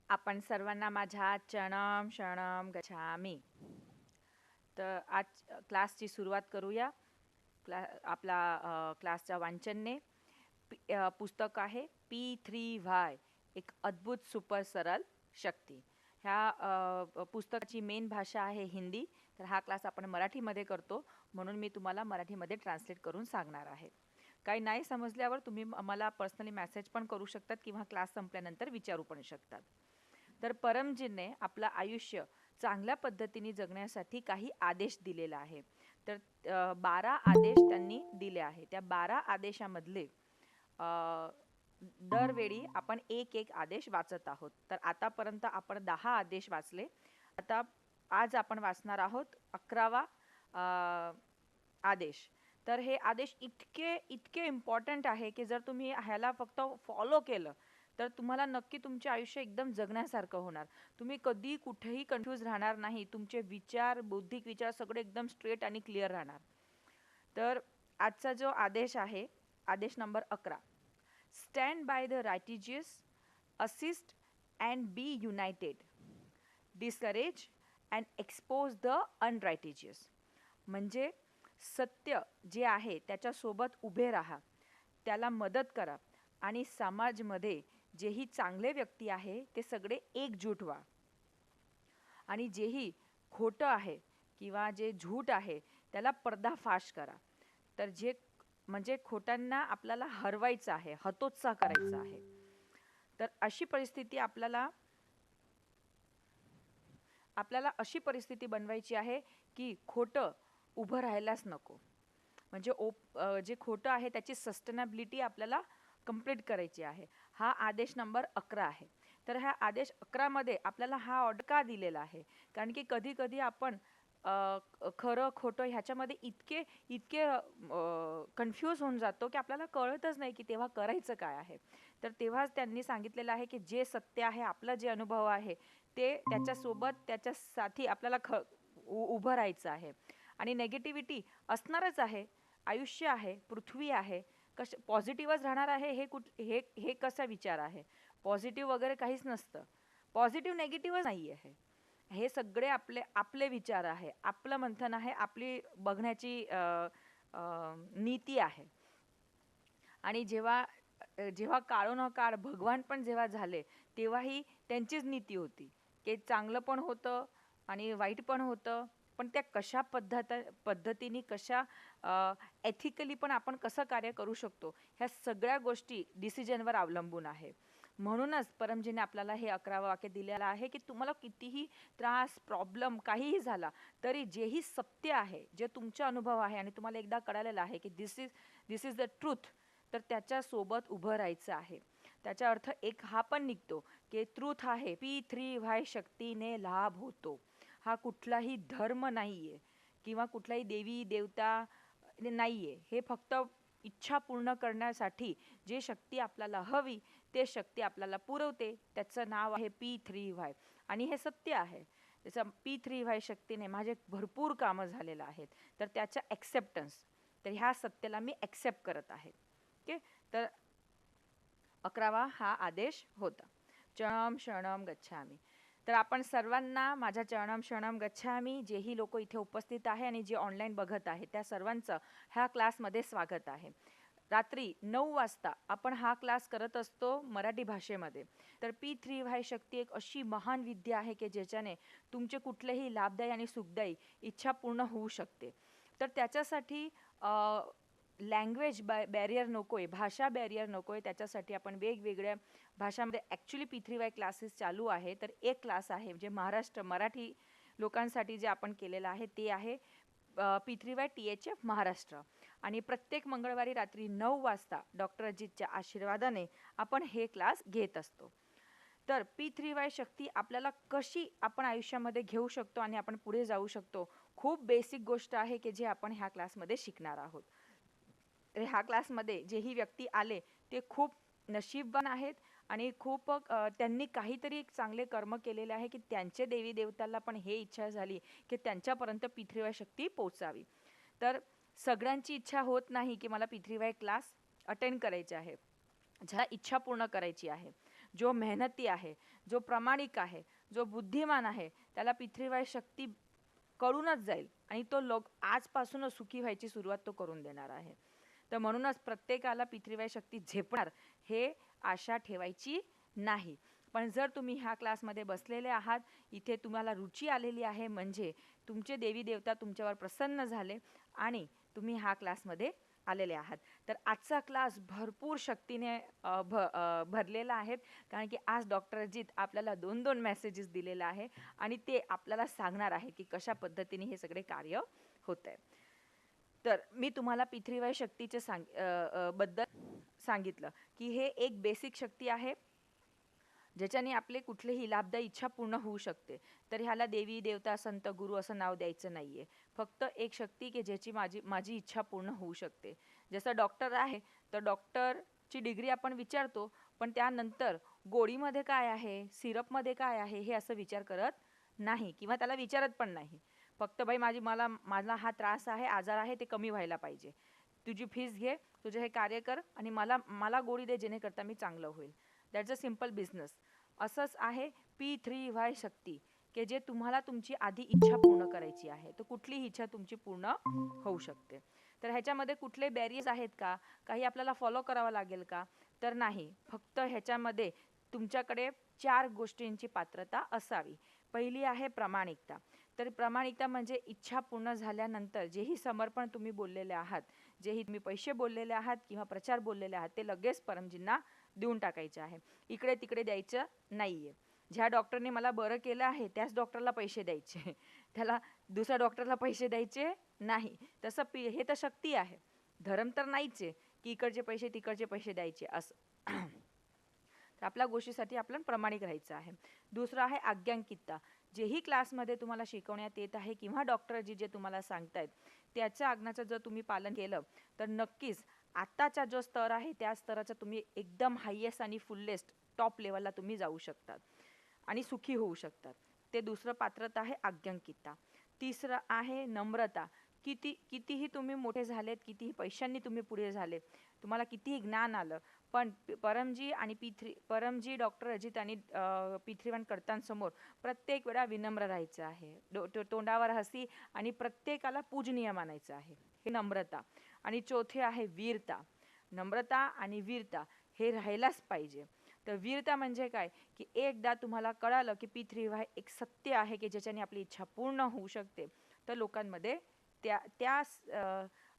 आपण सर्वांना माझ्या चरणम शरणम गच्छामी. तर आज क्लासची सुरुवात करूया. क्लासच्या वाचनने पुस्तक आहे P3Y, एक अद्भुत सुपर सरळ शक्ती. ह्या पुस्तकाची मेन भाषा आहे हिंदी. तर हा क्लास आपण मराठीमध्ये करतो, म्हणून मी तुम्हाला मराठीमध्ये ट्रान्सलेट करून सांगणार आहे. काही नाही समजल्यावर तुम्ही मला पर्सनली मेसेज पण करू शकतात किंवा क्लास संपल्यानंतर विचारू पण शकतात. तर परमजीने आपलं आयुष्य चांगल्या पद्धतीने जगण्यासाठी काही आदेश दिलेला आहे. तर 12 आदेश त्यांनी दिले आहे. त्या 12 आदेशामधले दरवेळी आपण एक एक आदेश वाचत आहोत. तर आतापर्यंत आपण 10 आदेश वाचले. आता आज आपण वाचणार आहोत 11वा आदेश. तर हे आदेश इतके इतके इम्पॉर्टंट आहे की जर तुम्ही ह्याला फक्त फॉलो केलं तर तुम्हाला नक्की तुमचे आयुष्य एकदम जगण्यासारखं होणार. तुम्ही कधी कुठेही कन्फ्यूज राहणार नाही. तुमचे विचार, बौद्धिक विचार सगळे एकदम स्ट्रेट आणि क्लिअर राहणार. तर आजचा जो आदेश आहे, आदेश number 11, stand by the righteous, assist and be united, discourage and expose the unrighteous. म्हणजे सत्य जे आहे त्याच्यासोबत उभे राहा, त्याला मदत करा आणि समाजमध्ये जेही चांगले व्यक्ती आहे ते सगळे एकजूट व्हा. आणि जेही खोटं आहे किंवा जे झूट आहे त्याला पर्दाफाश करा. तर जे म्हणजे खोट्यांना आपल्याला हरवायचं आहे, हतोत्साह करायचा आहे. तर अशी परिस्थिती आपल्याला अशी परिस्थिती बनवायची आहे की खोटं उभं राहायलाच नको. म्हणजे जे खोटं आहे त्याची सस्टेनेबिलिटी आपल्याला कंप्लीट करायची आहे. हा आदेश नंबर 11 आहे. तर ह्या आदेश 11 मध्ये आपल्याला हा ऑर्डर का दिलेला आहे? कारण की कधी कधी आपण खरं खोटं ह्याच्यामध्ये इतके इतके कन्फ्यूज होऊन जातो की आपल्याला कळतच नाही की तेव्हा करायचं काय आहे. तर तेव्हाच त्यांनी सांगितलेलं आहे की जे सत्य आहे, आपला जे अनुभव आहे ते त्याच्यासोबत त्याच्यासाठी आपल्याला उभं राहायचं आहे. आणि नेगेटिव्हिटी असणारच आहे. आयुष्य आहे, पृथ्वी आहे, पॉझिटिव्हच राहणार आहे हे हे कसा विचार आहे? पॉझिटिव्ह वगैरे काहीच नसतं. पॉझिटिव्ह नेगेटिव्हच नाही आहे. हे सगळे आपले आपले विचार आहे, आपलं मंथन आहे, आपली बघण्याची नीती आहे. आणि जेव्हा जेव्हा काळोनकाळ भगवान पण जेव्हा झाले तेव्हाही त्यांचीच नीती होती की चांगलं पण होतं आणि वाईट पण होतं. पण त्या कशा पद्धतीने कशा एथिकली पण आपण कसं कार्य करू शकतो ह्या सगळ्या गोष्टी डिसिजनवर अवलंबून आहे. म्हणूनच परमजीने आपल्याला हे 11वं वाक्य दिलेलं आहे की तुम्हाला कितीही त्रास, प्रॉब्लेम काहीही झाला तरी जेही सत्य आहे, जे तुमचा अनुभव आहे आणि तुम्हाला एकदा कळालेलं आहे की दिस इज द ट्रूथ, तर त्याच्यासोबत उभं राहायचं आहे. त्याचा अर्थ एक हा पण निघतो की ट्रूथ आहे, P3Y शक्तीने लाभ होतो. हा कुठलाही धर्म नाहीये किंवा कुठलाही देवी देवता नाहीये. हे फक्त इच्छा पूर्ण करण्यासाठी जे शक्ती आपल्याला हवी ते शक्ती आपल्याला पुरवते. त्याचं नाव आहे P3Y आणि हे सत्य आहे. त्याचं P3Y शक्तीने माझे भरपूर कामं झालेलं आहेत. तर त्याचं ॲक्सेप्टन्स, तर ह्या सत्याला मी ॲक्सेप्ट करत आहे. ओके. तर 11वा हा आदेश होता. चरणम शरणम गच्छामी. तर आपण सर्वांना माझ्या चरणम शरणम गच्छामी, जेही लोक इथे उपस्थित आहे आणि जे ऑनलाईन बघत आहे त्या सर्वांचं ह्या क्लासमध्ये स्वागत आहे. रात्री 9 वाजता आपण हा क्लास करत असतो मराठी भाषेमध्ये. तर P3Y शक्ती एक अशी महान विद्या आहे की ज्याच्याने तुमचे कुठलेही लाभदायी आणि सुखदायी इच्छा पूर्ण होऊ शकते. तर त्याच्यासाठी लँग्वेज बॅरियर नको आहे, भाषा बॅरियर नको आहे. त्याच्यासाठी आपण वेगवेगळ्या भाषामध्ये ॲक्च्युली P3Y क्लासेस चालू आहे. तर एक क्लास आहे जे मराठी लोकांसाठी जे आपण केलेलं आहे ते आहे P3Y THF महाराष्ट्र. आणि प्रत्येक मंगळवारी रात्री 9 वाजता डॉक्टर अजितच्या आशीर्वादाने आपण हे क्लास घेत असतो. तर P3Y शक्ती आपल्याला कशी आपण आयुष्यामध्ये घेऊ शकतो आणि आपण पुढे जाऊ शकतो, खूप बेसिक गोष्ट आहे की जे आपण ह्या क्लासमध्ये शिकणार आहोत. तर ह्या क्लासमध्ये जेही व्यक्ती आले ते खूप नशीबवान आहेत आणि खूप त्यांनी काहीतरी एक चांगले कर्म केलेले आहे की त्यांचे देवी देवताला पण हे इच्छा झाली की त्यांच्यापर्यंत P3Y शक्ती पोचावी. तर सगळ्यांची इच्छा होत नाही की मला P3Y क्लास अटेंड करायचे आहे. ज्याला इच्छा पूर्ण करायची आहे, जो मेहनती आहे, जो प्रामाणिक आहे, जो बुद्धिमान आहे, त्याला पितृवाय शक्ती कळूनच जाईल आणि तो लोक आजपासूनच सुखी व्हायची सुरुवात तो करून देणार आहे. तर म्हणूनच प्रत्येकाला पितृवाय शक्ती झेपणार हे आशा ठेवायची नाही. पण जर तुम्ही ह्या क्लासमध्ये बसलेले आहात, इथे तुम्हाला रुची आलेली आहे, म्हणजे तुमचे देवी देवता तुमच्यावर प्रसन्न झाले आणि तुम्ही ह्या क्लासमध्ये आलेले आहात. तर आजचा क्लास भरपूर शक्तीने भरलेला आहे, कारण की आज डॉक्टर अजित आपल्याला 2-2 मेसेजेस दिलेले आहे आणि ते आपल्याला सांगणार आहे की कशा पद्धतीने हे सगळे कार्य होत आहे. तर मी तुम्हाला पितृवाय शक्तीचे बद्दल सांगितलं की हे एक बेसिक शक्ती आहे ज्याच्याने आपले कुठलीही लाभदायी इच्छा पूर्ण होऊ शकते. तर ह्याला देवी देवता संत गुरु असं नाव द्यायचं नाहीये. फक्त एक शक्ती की ज्याची माझी इच्छा पूर्ण होऊ शकते. जसं डॉक्टर आहे तर डॉक्टरची डिग्री आपण विचारतो, पण त्यानंतर गोळीमध्ये काय आहे, सिरपमध्ये काय आहे हे असं विचार करत नाही किंवा त्याला विचारत पण नाही. फक्त भाई मला हा त्रास आहे, आजार आहे, ते कमी व्हायला पाहिजे. तुझी फीस घे, तुझे हे कार्य कर आणि मला मला गोळी दे जेणेकरता मी चांगलं होईल. That's a simple business. असंच आहे P3Y शक्ती, की जे तुम्हाला तुमची आधी इच्छा पूर्ण करायची आहे. तर कुठलीही इच्छा तुमची पूर्ण होऊ शकते. तर ह्याच्यामध्ये कुठले बॅरियर्स आहेत का, काही आपल्याला फॉलो करावं लागेल का, तर नाही. फक्त ह्याच्यामध्ये तुमच्याकडे 4 गोष्टींची पात्रता असावी. पहिली आहे प्रामाणिकता. तर प्रामाणिकता म्हणजे इच्छा पूर्ण झाल्यानंतर जेही समर्पण तुम्ही बोललेले आहात, जेही तुम्ही पैसे बोललेले आहात किंवा प्रचार बोललेले आहात, ते लगेच परमजींना देऊन टाकायचे आहे. इकडे तिकडे द्यायचं नाहीये. ज्या डॉक्टरने मला बरं केलं आहे त्याच डॉक्टरला पैसे द्यायचे, त्याला दुसऱ्या डॉक्टरला पैसे द्यायचे नाही. तसं हे तर शक्ती आहे, धर्म तर नाहीच आहे की इकडचे पैसे तिकडचे पैसे द्यायचे असं. तर आपल्या गोष्टीसाठी आपल्याला प्रामाणिक राहायचं आहे. दुसरं आहे आज्ञांकितता. जेही क्लासमध्ये तुम्हाला शिकवण्यात येत आहे किंवा डॉक्टरजी जे तुम्हाला सांगतायत त्याच्या आज्ञाचं जर तुम्ही पालन केलं तर नक्कीच आत्ताचा जो स्तर आहे त्या स्तराचा तुम्ही एकदम हायेस्ट आणि फुल्लेस्ट टॉप लेवलला तुम्ही जाऊ शकतात आणि सुखी होऊ शकतात. ते दुसरं पात्रता आहे आज्ञांकितता. तिसरं आहे नम्रता. कितीही तुम्ही मोठे झालेत, कितीही पैशांनी तुम्ही पुढे झाले, तुम्हाला कितीही ज्ञान आलं, पण परमजी आणि परमजी डॉक्टर अजित आणि P3 करतांसमोर प्रत्येक वेळा विनम्र राहायचं आहे. तोंडावर हसी आणि प्रत्येकाला पूजनीय मानायचं आहे. हे नम्रता. आणि चौथे आहे वीरता. नम्रता आणि वीरता हे राहायलाच पाहिजे. तर वीरता म्हणजे काय, की एकदा तुम्हाला कळालं की P3 एक सत्य आहे की ज्याच्याने आपली इच्छा पूर्ण होऊ शकते, तर लोकांमध्ये त्या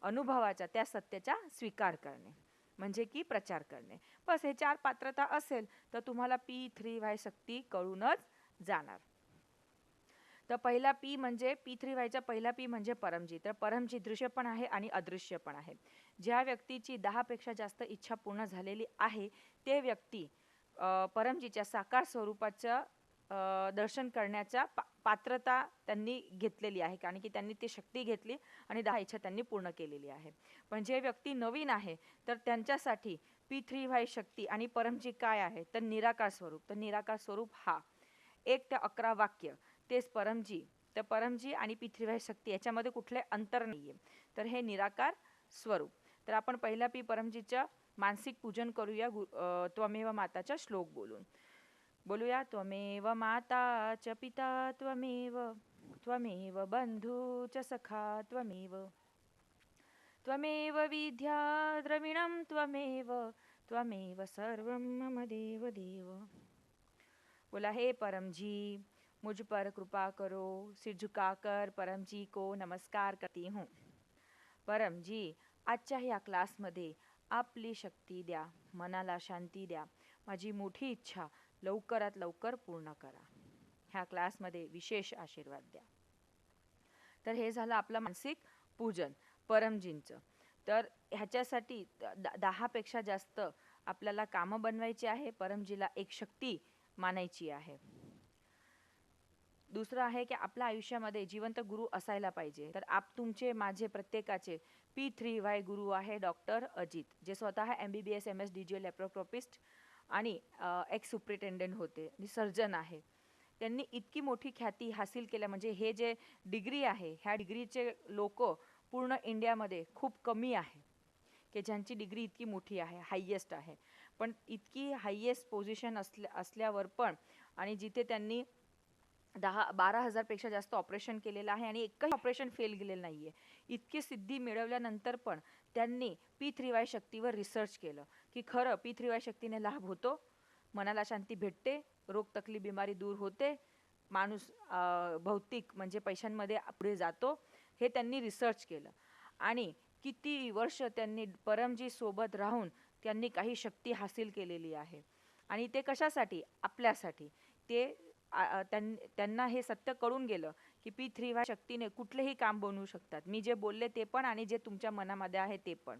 अनुभवाचा, त्या सत्याचा स्वीकार करणे म्हणजे की प्रचार करणे. बस हे 4 पात्रता असेल तर तुम्हाला P3Y शक्ती कळूनच जाणार. तर पहिला पी म्हणजे P3Y पहिला पी म्हणजे परमजी. तर परमजी दृश्य पण आहे आणि अदृश्य पण आहे. ज्या व्यक्तीची 10 पेक्षा जास्त इच्छा पूर्ण झालेली आहे ते व्यक्ती परमजीच्या साकार स्वरूपाचं दर्शन करण्याचा पात्रता त्यांनी घेतलेली आहे, कारण की त्यांनी ती शक्ती घेतली आणि 10 इच्छा त्यांनी पूर्ण केलेली आहे. पण जे व्यक्ती नवीन आहे तर त्यांच्यासाठी P3Y शक्ती आणि परमजी काय आहे, तर निराकार स्वरूप. तर निराकार स्वरूप हा 1 ते 11 वाक्य तेच परमजी. तर परमजी आणि P3Y शक्ती याच्यामध्ये कुठले अंतर नाहीये. तर हे निराकार स्वरूप. तर आपण पहिला पी परमजीचं मानसिक पूजन करूया त्वमेव माताचा श्लोक बोलून. बोलूया त्वमेव माता च पिता त्वमेव, त्वमेव बंधू च सखा त्वमेव, त्वमेव विद्या द्रविणं त्वमेव, त्वमेव सर्वं मम देव देव. बोला हे परमजी मुझ पर कृपा करो, सिर झुकाकर परमजी को नमस्कार करती हूँ. परमजी आजच्या या क्लासमध्ये आपली शक्ती द्या, मनाला शांती द्या, माझी मोठी इच्छा लवकरात लवकर पूर्ण करा. ह्या क्लासमध्ये विशेष आशीर्वाद द्या. तर हे झालं आपलं मानसिक पूजन परमजींचं. तर ह्याच्यासाठी 10 पेक्षा जास्त आपल्याला कामं बनवायची आहे, परमजीला एक शक्ती मानायची आहे. दुसरं आहे की आपल्या आयुष्यामध्ये जिवंत गुरु असायला पाहिजे. तर तुमचे माझे प्रत्येकाचे P3Y गुरु आहे डॉक्टर अजित, जे स्वतः MBBS MS DGL लॅप्रोस्कोपिस्ट आणि एक्स सुप्रिटेंडेंट होते आणि सर्जन आहे. त्यांनी इतकी मोठी ख्याती हासिल केल्या, म्हणजे हे जे डिग्री आहे ह्या डिग्रीचे लोक पूर्ण इंडियामध्ये खूप कमी आहे की ज्यांची डिग्री इतकी मोठी आहे, हायेस्ट आहे. पण इतकी हायेस्ट पोझिशन असल्यावर पण, आणि जिथे त्यांनी 12,000 पेक्षा जास्त ऑपरेशन केलेलं आहे आणि एकही ऑपरेशन फेल गेलेलं नाहीये, इतकी सिद्धी मिळवल्यानंतर पण त्यांनी P3Y शक्तीवर रिसर्च केलं की खरं P3Y शक्तीने लाभ होतो, मनाला शांती भेटते, रोग तकलीफ बिमारी दूर होते, माणूस भौतिक म्हणजे पैशांमध्ये पुढे जातो. हे त्यांनी रिसर्च केलं आणि किती वर्ष त्यांनी परमजी सोबत राहून त्यांनी काही शक्ती हासिल केलेली आहे. आणि ते कशासाठी? आपल्यासाठी. ते त्यांना हे सत्य कळून गेलं की P3Y शक्तीने कुठलेही काम बनवू शकतात. मी जे बोलले ते पण आणि जे तुमच्या मनामध्ये आहे ते पण.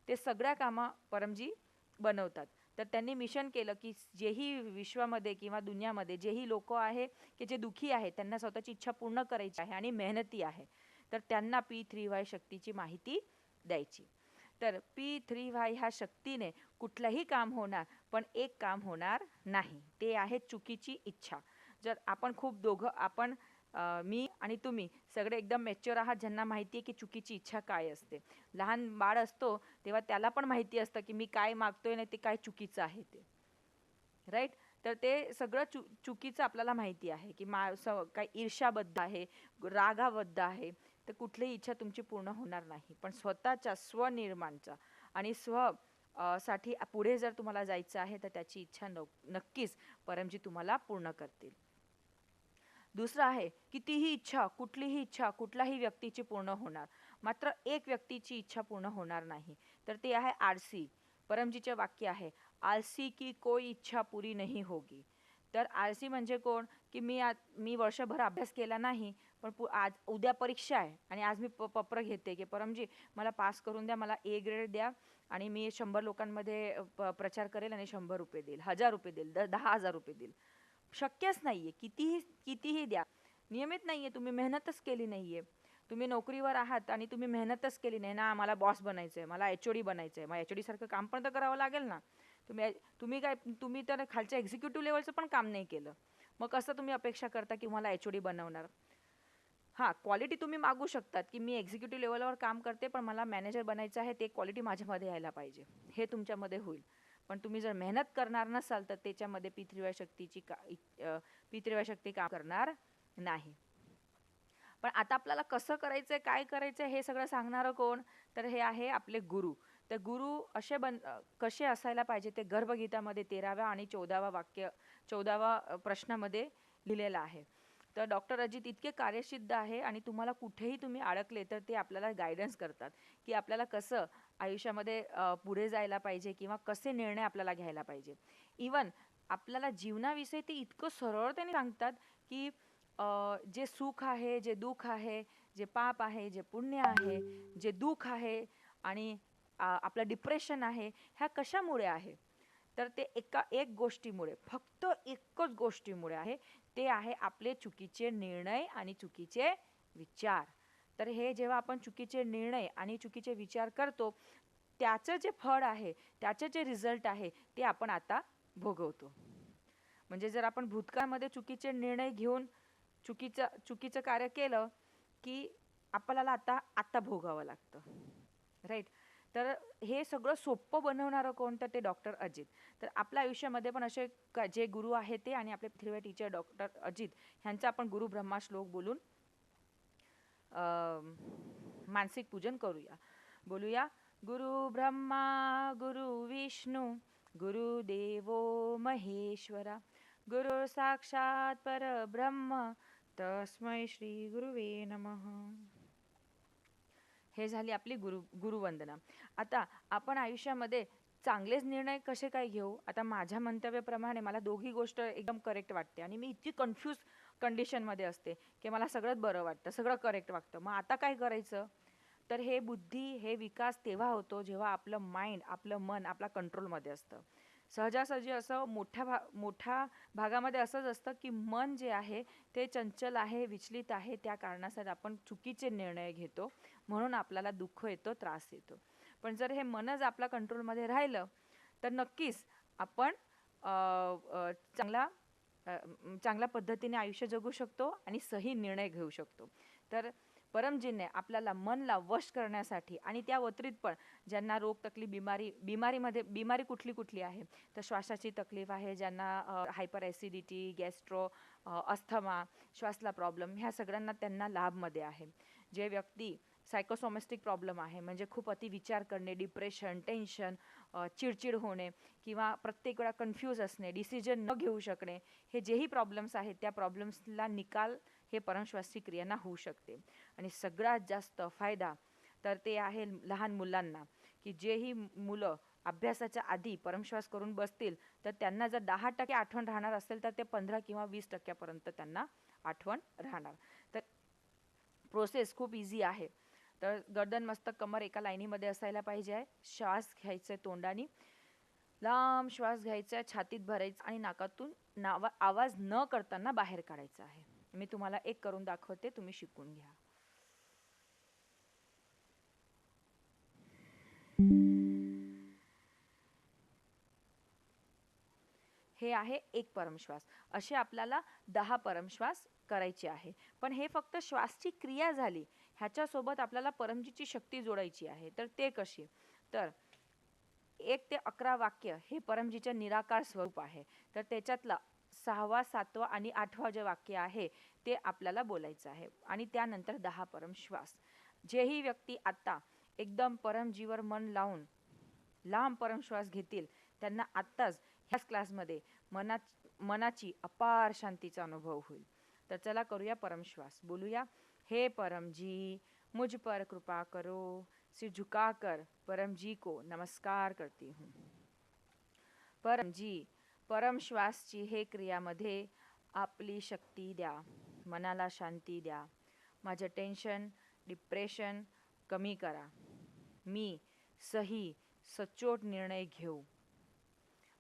ते सगळ्या कामं परमजी बनवतात. तर त्यांनी मिशन केलं की जेही विश्वामध्ये किंवा दुनियामध्ये जेही लोक आहे की जे दुखी आहे, त्यांना स्वतःची इच्छा पूर्ण करायची आहे आणि मेहनती आहे, तर त्यांना P3Y शक्तीची माहिती द्यायची. तर P3Y ह्या शक्तीने कुठलंही काम होणार, पण एक काम होणार नाही, ते आहे चुकीची इच्छा. जर आपण खूप दोघं आपण मी आणि तुम्ही सगळे एकदम मॅच्युअर आहात, ज्यांना माहिती आहे की चुकीची इच्छा काय असते. लहान बाळ असतो तेव्हा त्याला पण माहिती असतं की मी काय मागतोय ना ते काय चुकीचं आहे ते, राईट. तर ते सगळं चुकीचं आपल्याला माहिती आहे की काही ईर्ष्याबद्ध आहे, रागाबद्ध आहे, तर कुठलीही इच्छा तुमची पूर्ण होणार नाही. पण स्वतःच्या स्वनिर्माणचा आणि साठी पुढे जर तुम्हाला जायचं आहे तर त्याची इच्छा नक्कीच परमजी तुम्हाला पूर्ण करतील. दुसरं आहे, कितीही इच्छा, कुठलीही इच्छा कुठल्याही व्यक्तीची पूर्ण होणार, मात्र एक व्यक्तीची इच्छा पूर्ण होणार नाही. तर ते आहे आळसी. परमजीचे वाक्य आहे, आलसी की कोई इच्छा पुरी नहीं होगी. तर आळसी म्हणजे कोण? की मी वर्षभर अभ्यास केला नाही, पण आज उद्या परीक्षा आहे आणि आज मी पत्र घेते की परमजी मला पास करून द्या, मला A ग्रेड द्या आणि मी 100 लोकांमध्ये प्रचार करेल आणि 100 रुपये देईल, 1000 रुपये देईल, 10,000 रुपये देईल. शक्यच नाहीये. कितीही कितीही द्या, नियमित नाहीये, तुम्ही मेहनतच केली नाहीये. तुम्ही नोकरीवर आहात आणि तुम्ही मेहनतच केली नाही ना, मला बॉस बनायचंय, मला HOD बनायचंय, मग HOD सारखं काम पण तर करावं लागेल ना. तुम्ही तर खालच्या एक्झिक्युटिव्ह लेवलचं पण काम नाही केलं, मग कसं तुम्ही अपेक्षा करता की मला HOD बनवणार? हां, क्वालिटी तुम्ही मागू शकतात की मी एक्झिक्युटिव्ह लेवलवर काम करते, पण मला मॅनेजर बनायचं आहे, ते क्वालिटी माझ्यामध्ये यायला पाहिजे, हे तुमच्यामध्ये होईल. पण तुम्ही जर मेहनत करणार नसाल तर त्याच्यामध्ये P3Y शक्ती काम करणार नाही. पण आता आपल्याला कसं करायचंय, काय करायचंय हे सगळं सांगणारं कोण? तर हे आहे आपले गुरु. तर गुरु कसे असायला पाहिजे ते गर्भगीतामध्ये 13व्या आणि 14व्या प्रश्नामध्ये लिहिलेलं आहे. तर डॉक्टर अजित इतके कार्यसिद्ध आहे आणि तुम्हाला कुठेही तुम्ही अडकले तर ते आपल्याला गायडन्स करतात की आपल्याला कसं आयुष्यामध्ये पुढे जायला पाहिजे किंवा कसे निर्णय आपल्याला घ्यायला पाहिजे. इवन आपल्याला जीवनाविषयी ते इतकं सरळतेने सांगतात की जे सुख आहे, जे दुःख आहे, जे पाप आहे, जे पुण्य आहे, जे दुःख आहे आणि आपलं डिप्रेशन आहे, ह्या कशामुळे आहे? तर ते एक गोष्टीमुळे, फक्त एकच गोष्टीमुळे आहे, ते आहे आपले चुकीचे निर्णय आणि चुकीचे विचार. तर हे जेव्हा आपण चुकीचे निर्णय आणि चुकीचे विचार करतो, त्याचं जे फळ आहे, त्याचे जे रिझल्ट आहे, ते आपण आता भोगवतो. म्हणजे जर आपण भूतकाळामध्ये चुकीचे निर्णय घेऊन चुकीचं कार्य केलं की आपल्याला आता भोगावं लागतं, राईट. तर हे सगळं सोपं बनवणारं कोण? तर ते डॉक्टर अजित. तर आपल्या आयुष्यामध्ये पण असे जे गुरु आहेत ते आणि आपले P3Y टीचर डॉक्टर अजित ह्यांचा आपण गुरु ब्रह्मा श्लोक बोलून मानसिक पूजन करूया. बोलूया, गुरु ब्रह्मा गुरु विष्णू गुरुदेवो महेश्वरा, गुरु साक्षात परब्रह्म तस्मै श्री गुरुवे नमः. हे झाली आपली गुरुवंदना. आता आपण आयुष्यामध्ये चांगलेच निर्णय कसे काय घेऊ? आता माझ्या मंतव्याप्रमाणे मला दोघी गोष्ट एकदम करेक्ट वाटते आणि मी इतकी कन्फ्यूज कंडिशनमध्ये असते की मला सगळंच बरं वाटतं, सगळं करेक्ट वाटतं. मग आता काय करायचं? तर हे बुद्धी, हे विकास तेव्हा होतो जेव्हा आपलं माइंड, आपलं मन आपल्या कंट्रोलमध्ये असतं. सहजासहजी असं मोठ्या भागामध्ये असंच असतं की मन जे आहे ते चंचल आहे, विचलित आहे, त्या कारणासाठी आपण चुकीचे निर्णय घेतो, म्हणून आपल्याला दुःख येतो, त्रास येतो. पण जर हे मनच आपल्या कंट्रोलमध्ये राहिलं तर नक्कीच आपण चांगल्या पद्धतीने आयुष्य जगू शकतो आणि सही निर्णय घेऊ शकतो. तर परमजीने आपल्याला मनला वश करण्यासाठी आणि त्या व्यतिरिक्त पण ज्यांना रोग तकलीफ बिमारी कुठली कुठली आहे, तर श्वासाची तकलीफ आहे, ज्यांना हायपर ॲसिडिटी, गॅस्ट्रो, अस्थमा, श्वासला प्रॉब्लेम, ह्या सगळ्यांना त्यांना लाभमध्ये आहे. जे व्यक्ती सायकोसोमॅस्टिक प्रॉब्लेम आहे, म्हणजे खूप अति विचार करणे, डिप्रेशन, टेन्शन, चिडचिड होणे किंवा प्रत्येक वेळा कन्फ्यूज असणे, डिसिजन न घेऊ शकणे, हे जेही प्रॉब्लेम्स आहेत त्या प्रॉब्लेम्सला निकाल हे परमश्वासची क्रियांना होऊ शकते. आणि सगळ्यात जास्त फायदा तर ते आहे लहान मुलांना, की जेही मुलं अभ्यासाच्या आधी परमश्वास करून बसतील तर त्यांना जर 10% आठवण राहणार असेल तर ते 15 किंवा 20% त्यांना आठवण राहणार. तर प्रोसेस खूप इझी आहे. तर गर्दन मस्तक कमर एका लाईनीमध्ये असायला पाहिजे आहे. श्वास घ्यायचा तोंडाने, लांब श्वास घ्यायचा, छातीत भरायचा आणि नाकातून आवाज न करताना बाहेर काढायचा आहे. मी तुम्हाला एक करून दाखवते, तुम्ही शिकून घ्या. हे आहे एक परमश्वास. असे आपल्याला 10 परमश्वास करायचे आहे. पण हे फक्त श्वासची क्रिया झाली, ह्याच्यासोबत आपल्याला परमजीची शक्ती जोडायची आहे. तर ते कशी? तर 1 ते 11 वाक्य हे परमजीचे निराकार स्वरूप आहे. तर त्याच्यातला 6वा, 7वा आणि 8वा जे वाक्य आहे ते आपल्याला बोलायचं आहे. आणि त्यानंतर 10 परमश्वास. जेही व्यक्ती आता एकदम परमजीवर मन लावून लांब परमश्वास घेतील त्यांना आत्ताच ह्याच क्लासमध्ये मनाची अपार शांतीचा अनुभव होईल. तर चला करूया परमश्वास. बोलूया, हे परमजी मुझ पर कृपा करो, सिर झुकाकर परम जी को नमस्कार करती हूँ. परमजी, परमश्वासची हे क्रियामध्ये आपली शक्ती द्या, मनाला शांती द्या, माझं टेन्शन, डिप्रेशन कमी करा. मी सही सचोट निर्णय घेऊ,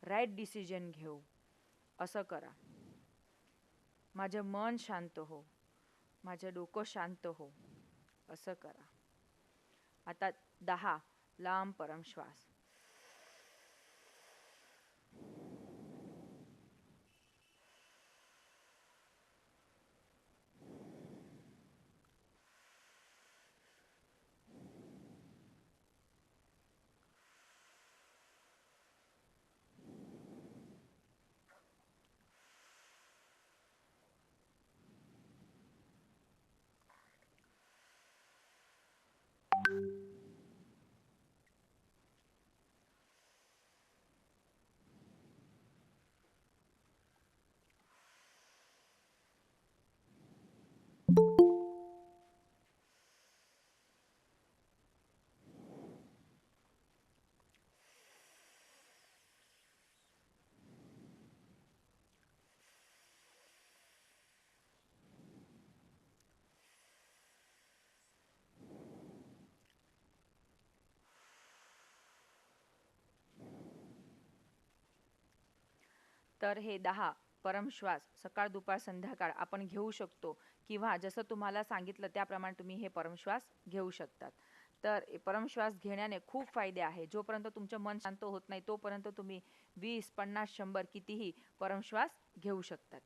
राईट डिसिजन घेऊ, असं करा. माझं मन शांत हो, माझं डोकं शांत हो, असं करा. आता 10 लांब परमश्वास. तर हे 10 परमश्वास सकाळ दुपार संध्याकाळ आपण घेऊ शकतो, किंवा जसं तुम्हाला सांगितलं त्याप्रमाणे तुम्ही हे परमश्वास घेऊ शकतात. तर परमश्वास घेण्याने खूप फायदे आहेत. जोपर्यंत तुमचं मन शांत होत नाही तोपर्यंत तुम्ही 20, 50, 100 कितीही परमश्वास घेऊ शकतात.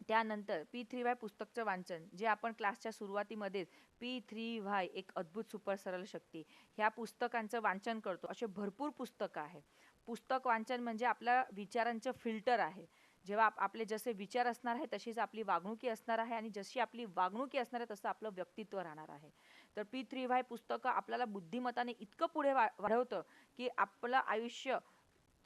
त्यानंतर P3Y पुस्तकचं वाचन, जे आपण क्लासच्या सुरुवातीमध्येच P3Y एक अद्भुत सुपर सरळ शक्ती ह्या पुस्तकांचं वाचन करतो. असे भरपूर पुस्तकं आहे. पुस्तक वाचन म्हणजे आपल्या विचारांचं फिल्टर आहे. जेव्हा आपले जसे विचार असणार आहे तशीच आपली वागणुकी असणार आहे, आणि जशी आपली वागणुकी असणार आहे तसं आपलं व्यक्तित्व राहणार आहे. तर P3Y पुस्तकं आपल्याला बुद्धिमत्ताने इतकं पुढे वाढवतं की आपलं आयुष्य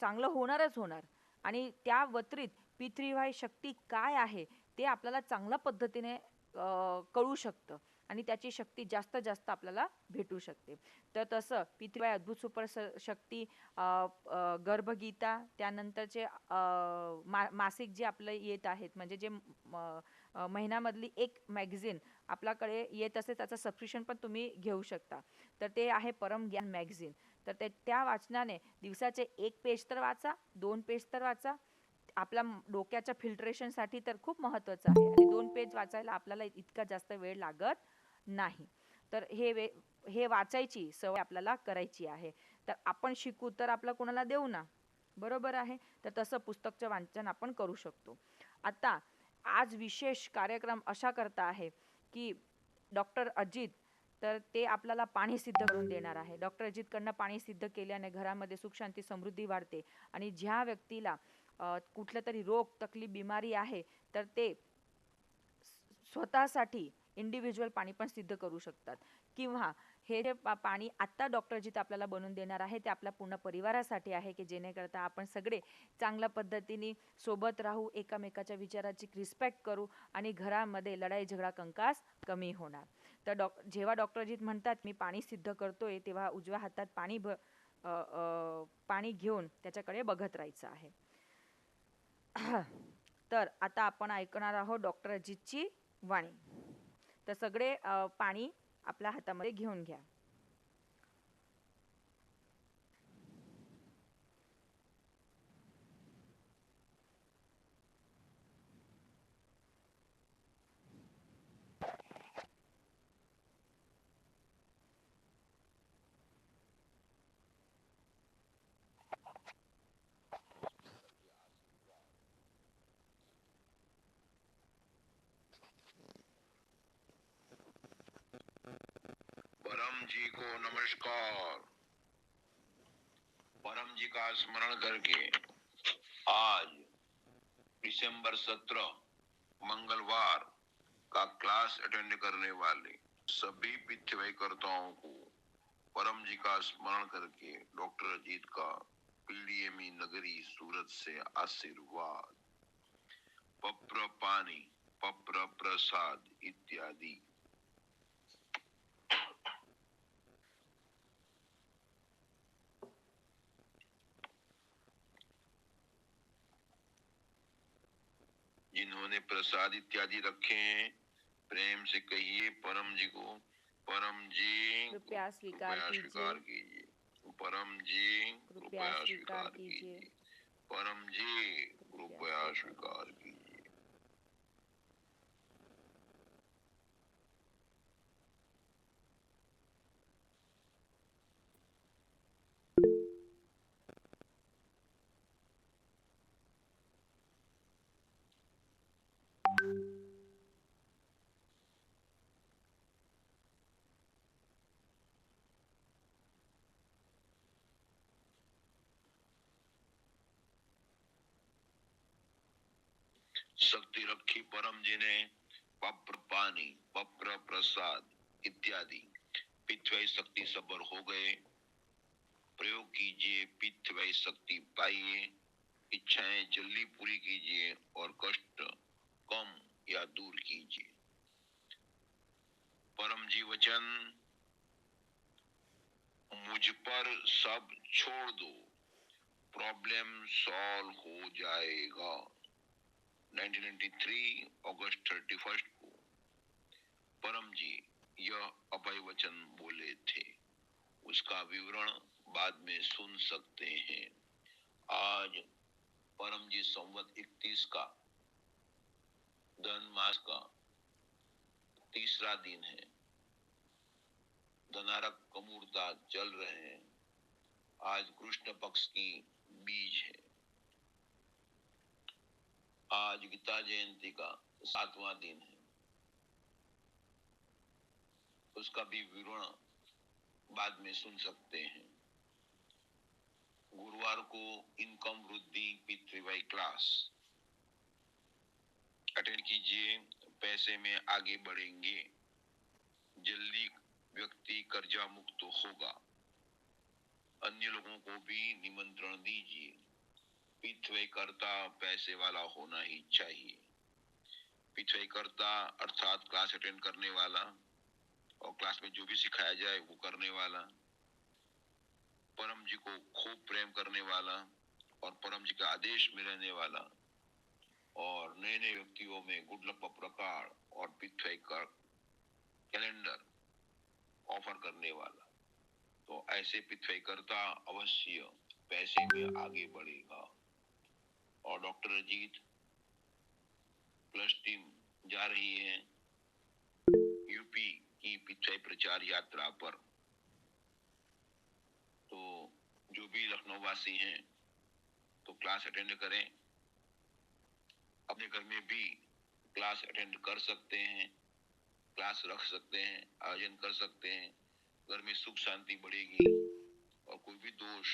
चांगलं होणारच होणार. आणि त्या व्यतिरिक्त P3Y शक्ती काय आहे ते आपल्याला चांगल्या पद्धतीने कळू शकतं, आणि त्याची शक्ती जास्तीत जास्त आपल्याला भेटू शकते. तर तसं P3Y अद्भुत सुपर शक्ती, गर्भगीता, त्यानंतरचे मासिक जे आपलं येत आहेत, म्हणजे जे महिन्यामधली एक मॅगझिन आपल्याकडे येत असते, त्याचं सबस्क्रिप्शन पण तुम्ही घेऊ शकता. तर ते आहे परम ज्ञान मॅगझिन. तर त्या वाचनाने दिवसाचे 1 पेज तर वाचा, 2 पेज तर वाचा. आपल्या डोक्याच्या फिल्ट्रेशनसाठी तर खूप महत्त्वाचं आहे, आणि 2 पेज वाचायला आपल्याला इतका जास्त वेळ लागत नाही. तर हे वाचायची सवय आपल्याला करायची आहे. तर आपण शिकू तर आपलं कोणाला देऊ ना, बरोबर आहे. तर तसं पुस्तकचं वाचन आपण करू शकतो. आता आज विशेष कार्यक्रम अशा करता आहे की डॉक्टर अजित, तर ते आपल्याला पाणी सिद्ध करून देणार आहे. डॉक्टर अजितकडनं पाणी सिद्ध केल्याने घरामध्ये सुख शांती समृद्धी वाढते आणि ज्या व्यक्तीला कुठलं तरी रोग तकलीफ बिमारी आहे तर ते स्वतःसाठी इंडिव्हिज्युअल पाणी पण सिद्ध करू शकतात. किंवा हे जे पाणी आत्ता डॉक्टर जिथे आपल्याला बनवून देणार आहे ते आपल्या पूर्ण परिवारासाठी आहे, की जेणेकरता आपण सगळे चांगल्या पद्धतीने सोबत राहू, एकमेकाच्या विचाराची रिस्पेक्ट करू आणि घरामध्ये लढाई झगडा कंकास कमी होणार. तर जेव्हा डॉक्टर अजित म्हणतात मी पाणी सिद्ध करतोय, तेव्हा उजव्या हातात पाणी घेऊन त्याच्याकडे बघत राहायचं आहे. तर आता आपण ऐकणार आहोत डॉक्टर अजितची वाणी. तर सगळे पाणी आपल्या हातामध्ये घेऊन घ्या. परम जी को नमस्कार। परम जी का स्मरण करके आज दिसंबर 17 मंगलवार का क्लास अटेंड करने वाले सभी पितृवैकर्ताओं को परम जी का स्मरण करके डॉक्टर अजीत का पीडीएमई नगरी सूरत से आशीर्वाद, पप्र पानी, पप्र प्रसाद इत्यादि। जिन्होंने प्रसाद इत्यादि रखे हैं प्रेम से कहिए परम जी को, परम जी कृपया स्वीकार कीजिए। परम जी कृपया स्वीकार कीजिए। परम जी कृपया स्वीकार कीजिए। शक्ति रखी परम जी ने पप्र पानी, पप्र प्रसाद इत्यादि पित्तवय शक्ति सबर हो गए। प्रयोग कीजिए, पित्तवय शक्ति पाइए, इच्छाएं जल्दी पूरी कीजिए और कष्ट कम या दूर कीजिए। परम जी वचन, मुझ पर सब छोड़ दो, प्रॉब्लम सॉल्व हो जाएगा। 1993 अगस्त 31 को परम जी यह अभय वचन बोले थे। उसका विवरण बाद में सुन सकते हैं। आज परम जी संवत 31 का धन मास का तीसरा दिन है। धनारक कमूरता चल रहे हैं। आज कृष्ण पक्ष की बीज है। आज गीता जयंती का 7वां दिन है। उसका भी विवरण बाद में सुन सकते हैं। गुरुवार को इनकम वृद्धि पितृव्यय क्लास अटेंड कीजिए, पैसे में आगे बढ़ेंगे, जल्दी व्यक्ति कर्जा मुक्त होगा। अन्य लोगों को भी निमंत्रण दीजिए। पितृव्ययकर्ता पैसे वाला होना ही चाहिए। पितृव्ययकर्ता अर्थात क्लास अटेंड करने वाला और क्लास में जो भी सिखाया जाए वो करने वाला, परम जी को खूब प्रेम करने वाला और परम जी के आदेश में रहने वाला और नए नए व्यक्तियों में गुड लक प्रकार और पितृव्यय कैलेंडर ऑफर करने वाला। तो ऐसे पितृव्ययकर्ता अवश्य पैसे में आगे बढ़ेगा। और डॉक्टर अजीत प्लस टीम जा रही है यूपी की पितृव्यय प्रचार यात्रा पर। तो जो भी लखनऊ वासी हैं तो क्लास अटेंड करें। अपने घर में भी क्लास अटेंड कर सकते हैं। क्लास रख सकते हैं, आयोजन कर सकते हैं। घर में सुख शांति बढ़ेगी। और कोई भी दोष